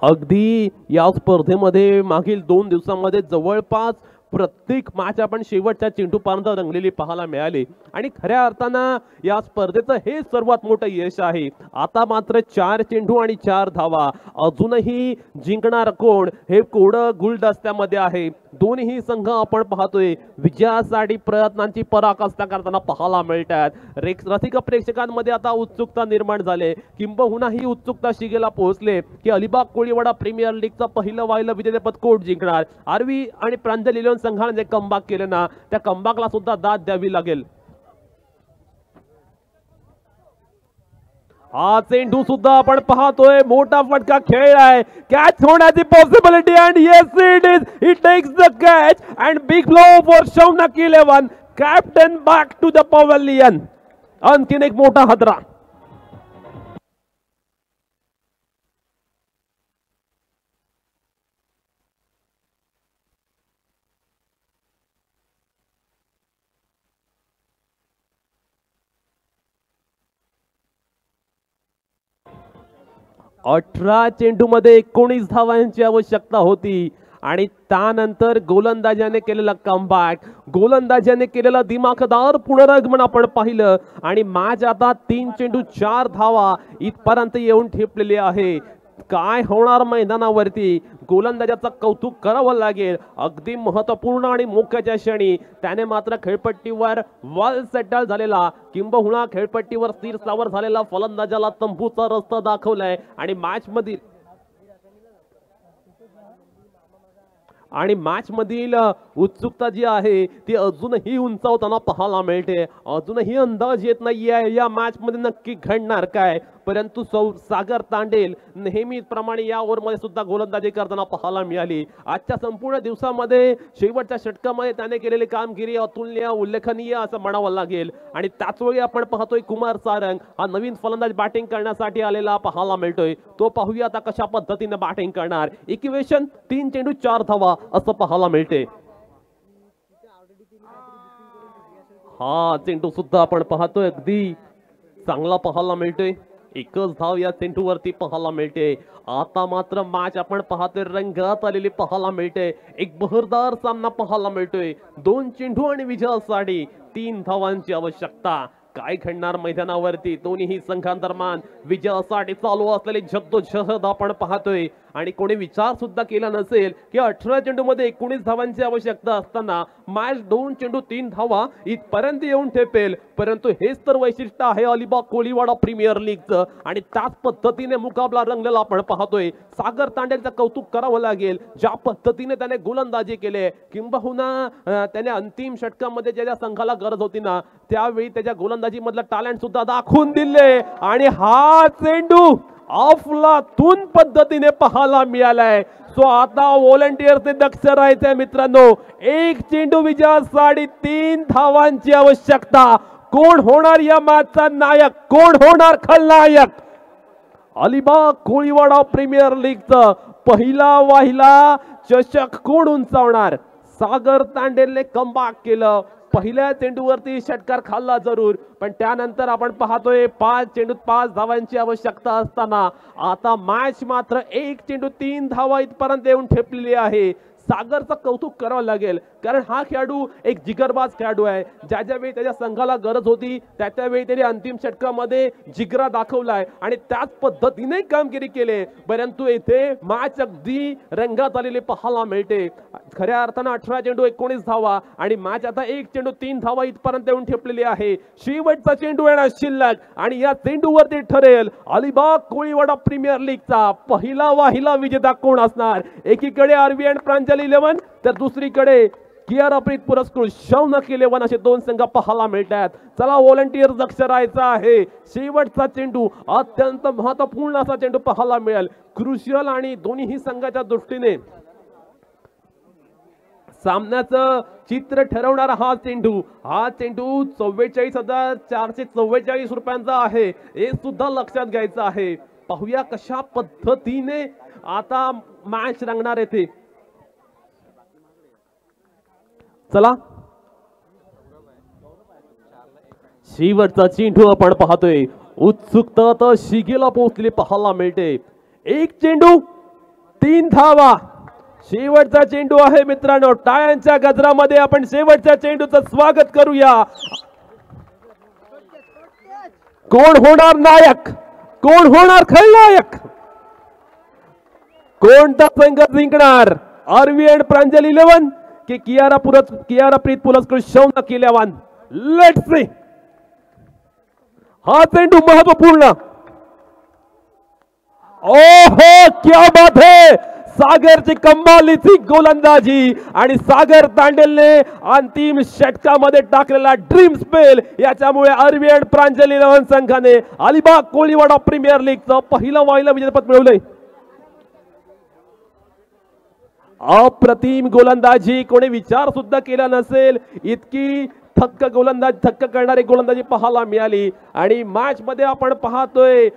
अगदी या स्पर्धेमध्ये मागील 2 दिवसांमध्ये जवळपास प्रत्येक मॅच आपण शेवटच्या चेंडूपर्यंत रंगलेली पाहायला मिळाली आणि खऱ्या अर्थानं या स्पर्धेचं हे सर्वात मोठं यश आहे. आता मात्र 4 चेंडू आणि 4 धावा. अजूनही जिंकणार कोण हे कोडं गुलदस्त्यामध्ये आहे. दोन्ही संघ आपण पाहतोय विजयासाठी प्रयत्नांची पराकाष्ठा करताना पाहायला मिळतात. रसिक प्रेक्षकांमध्ये आता उत्सुकता निर्माण झाली, किंबहुना ही उत्सुकता शिगेला पोहोचले की अलिबाग कोळीवाडा प्रीमियर लीगचं पहिलं विजेतेपद कोण जिंकणार. आरवी आणि प्रांजल इलेव्हन संघाने जे कमबॅक केले ना त्या कमबॅकला सुद्धा दाद द्यावी लागेल. हा चेंडू सुद्धा आपण पाहतोय मोठा फटका खेळलाय, कॅच होण्याची possibility and yes it is, he takes the catch and big blow for Shaunak 11. Captain back to the pavilion. आणखीन एक मोठा हादरा. अठरा चेंडू मध्ये 19 धावांची आवश्यकता होती आणि त्यानंतर गोलंदाजाने केलेला कमबॅक, गोलंदाजाने केलेला दिमाखदार पुनरागमन आपण पाहिलं आणि मॅच आता 3 चेंडू 4 धावा इथपर्यंत येऊन ठेपलेली आहे. काय होणार मैदानावरती गोलंदाजाचं कौतुक करावं लागेल. अगदी महत्वपूर्ण आणि मोक्याच्या क्षणी त्याने मात्र खेळपट्टीवर वेल सेटल झालेला किंबहुना खेळपट्टीवर स्थिर स्थावर झालेला फलंदाजाला तंबूचा रस्ता दाखवलाय आणि मॅच मधील उत्सुकता जी आहे ती अजूनही उंचावताना पाहायला मिळते. अजूनही अंदाज येत नाहीये या मॅच मध्ये नक्की घडणार काय, परंतु सागर तांडेल नेहमीप्रमाणे या ओव्हरमध्ये सुद्धा गोलंदाजी करताना पाहायला मिळाली. आजच्या संपूर्ण दिवसामध्ये शेवटच्या षटकामध्ये त्याने केलेली कामगिरी अतुलनीय उल्लेखनीय असं म्हणावं लागेल. आणि त्याच वेळी आपण पाहतोय कुमार सारंग हा नवीन फलंदाज बॅटिंग करण्यासाठी आलेला पाहायला मिळतोय. तो पाहूया आता कशा पद्धतीने बॅटिंग करणार. इक्वेशन 3 चेंडू 4 धावा असं पाहायला मिळते. हा चेंडू सुद्धा आपण पाहतोय अगदी चांगला पाहायला मिळतोय. एकच धाव या चेंडूवरती पाहायला मिळते. आता मात्र मॅच आपण पाहतोय रंगात आलेली पाहायला मिळते. एक बहरदार सामना पाहायला मिळतोय. 2 चेंडू आणि विजयासाठी 3 धावांची आवश्यकता. काय घडणार मैदानावरती दोन्ही संघांदरम्यान विजयासाठी चालू असलेली जद्दोजहद आपण पाहतोय. आणि कोणी विचार सुद्धा केला नसेल की 18 चेंडूमध्ये 19 धावांची आवश्यकता असताना मॅच 2 चेंडू 3 धावा इथपर्यंत येऊन ठेपेल. परंतु हेच तर वैशिष्ट्य आहे अलिबाग कोळीवाडा प्रीमियर लीगचं. आणि त्याच पद्धतीने मुकाबला रंगलेला आपण पाहतोय. सागर तांडेलचं कौतुक करावं लागेल. ज्या पद्धतीने त्याने गोलंदाजी केले किंबहुना त्याने अंतिम षटकामध्ये ज्या संघाला गरज होती ना त्यावेळी त्याच्या गोलंदाजी मधलं टॅलेंट सुद्धा दाखवून दिले. आणि हा चेंडू अफलातून पद्धतीने पाहायला मिळालाय. सो आता व्हॉलंटियर्सने दक्ष राहायचंय मित्रांनो. 1 चेंडू विजयासाठी 3 धावांची आवश्यकता. कोण होणार या मॅचचा नायक, कोण होणार खलनायक? अलिबाग कोळीवाडा प्रीमियर लीगचा पहिला चषक कोण उंचावणार? सागर तांडेलने कमबॅक केलं. पहिल्या चेंडूवरती षटकार खाल्ला जरूर, पण त्यानंतर आपण पाहतोय 5 चेंडूत 5 धावांची आवश्यकता असताना आता मॅच मात्र 1 चेंडू 3 धावा इथपर्यंत येऊन ठेपलेली आहे. सागरचं कौतुक करावं लागेल, कारण हा खेळाडू एक जिगरबाज खेळाडू आहे. ज्यावेळी त्याच्या संघाला गरज होती त्यावेळी त्याने अंतिम षटकामध्ये जिगरा दाखवलाय आणि त्याच पद्धतीने कामगिरी केले. परंतु येथे मॅच अगदी रंगात आलेली पाहायला मिळते. खऱ्या अर्थानं 18 चेंडू 19 धावा आणि मॅच आता 1 चेंडू 3 धावा इथपर्यंत येऊन ठेपलेली आहे. शेवटचा चेंडू येणार शिल्लक आणि या चेंडूवरती ठरेल अलिबाग कोळीवाडा प्रीमियर लीगचा पहिला विजेता कोण असणार. एकीकडे आरबी अँड प्रांजल 11 तर दुसरीकडे कियाराप्रीत पुरस्कृत शौनक 11 असे 2 संघ पाहायला मिळतात. चला व्हॉलंटियर दक्ष राहायचा आहे. शेवटचा चेंडू अत्यंत महत्वपूर्ण असा चेंडू पाहायला मिळेल. क्रुशियल आणि दोन्ही संघाच्या दृष्टीने सामन्याचं चित्र ठरवणारा हा चेंडू 44,444 रुपयांचा आहे. हे सुद्धा लक्षात घ्यायचं आहे. पाहूया कशा पद्धतीने आता मॅच रंगणार येथे. चला शेवटचा चेंडू आपण पाहतोय. उत्सुकता तर शिगेला पोहोचली पाहायला मिळते. 1 चेंडू 3 धावा. शेवटचा चेंडू आहे मित्रांनो. टाळ्यांच्या गजरामध्ये आपण शेवटच्या चेंडूचं स्वागत करूया. कोण होणार नायक, कोण होणार खलनायक, कोणता संघ जिंकणार? आरवी अँड प्रांजल 11 की कियाराप्रीत पुरस्कृत शौनक 11? Let's see. हा चेंडू महत्वपूर्ण. ओहो क्या बात है. सागरची कमालीची गोलंदाजी आणि सागर तांडेलने अंतिम षटकामध्ये टाकलेला ड्रीम स्पेल याच्यामुळे आरवी अँड प्रांजल 11 संघाने अलिबाग कोळीवाडा प्रीमियर लीगचं पहिलं विजेतेपद मिळवलंय. अप्रतिम गोलंदाजी, कोणी विचार सुद्धा केला नसेल इतकी थक्क करणारी गोलंदाजी पाहायला मिळाली. आणि मॅच मध्ये आपण पाहतोय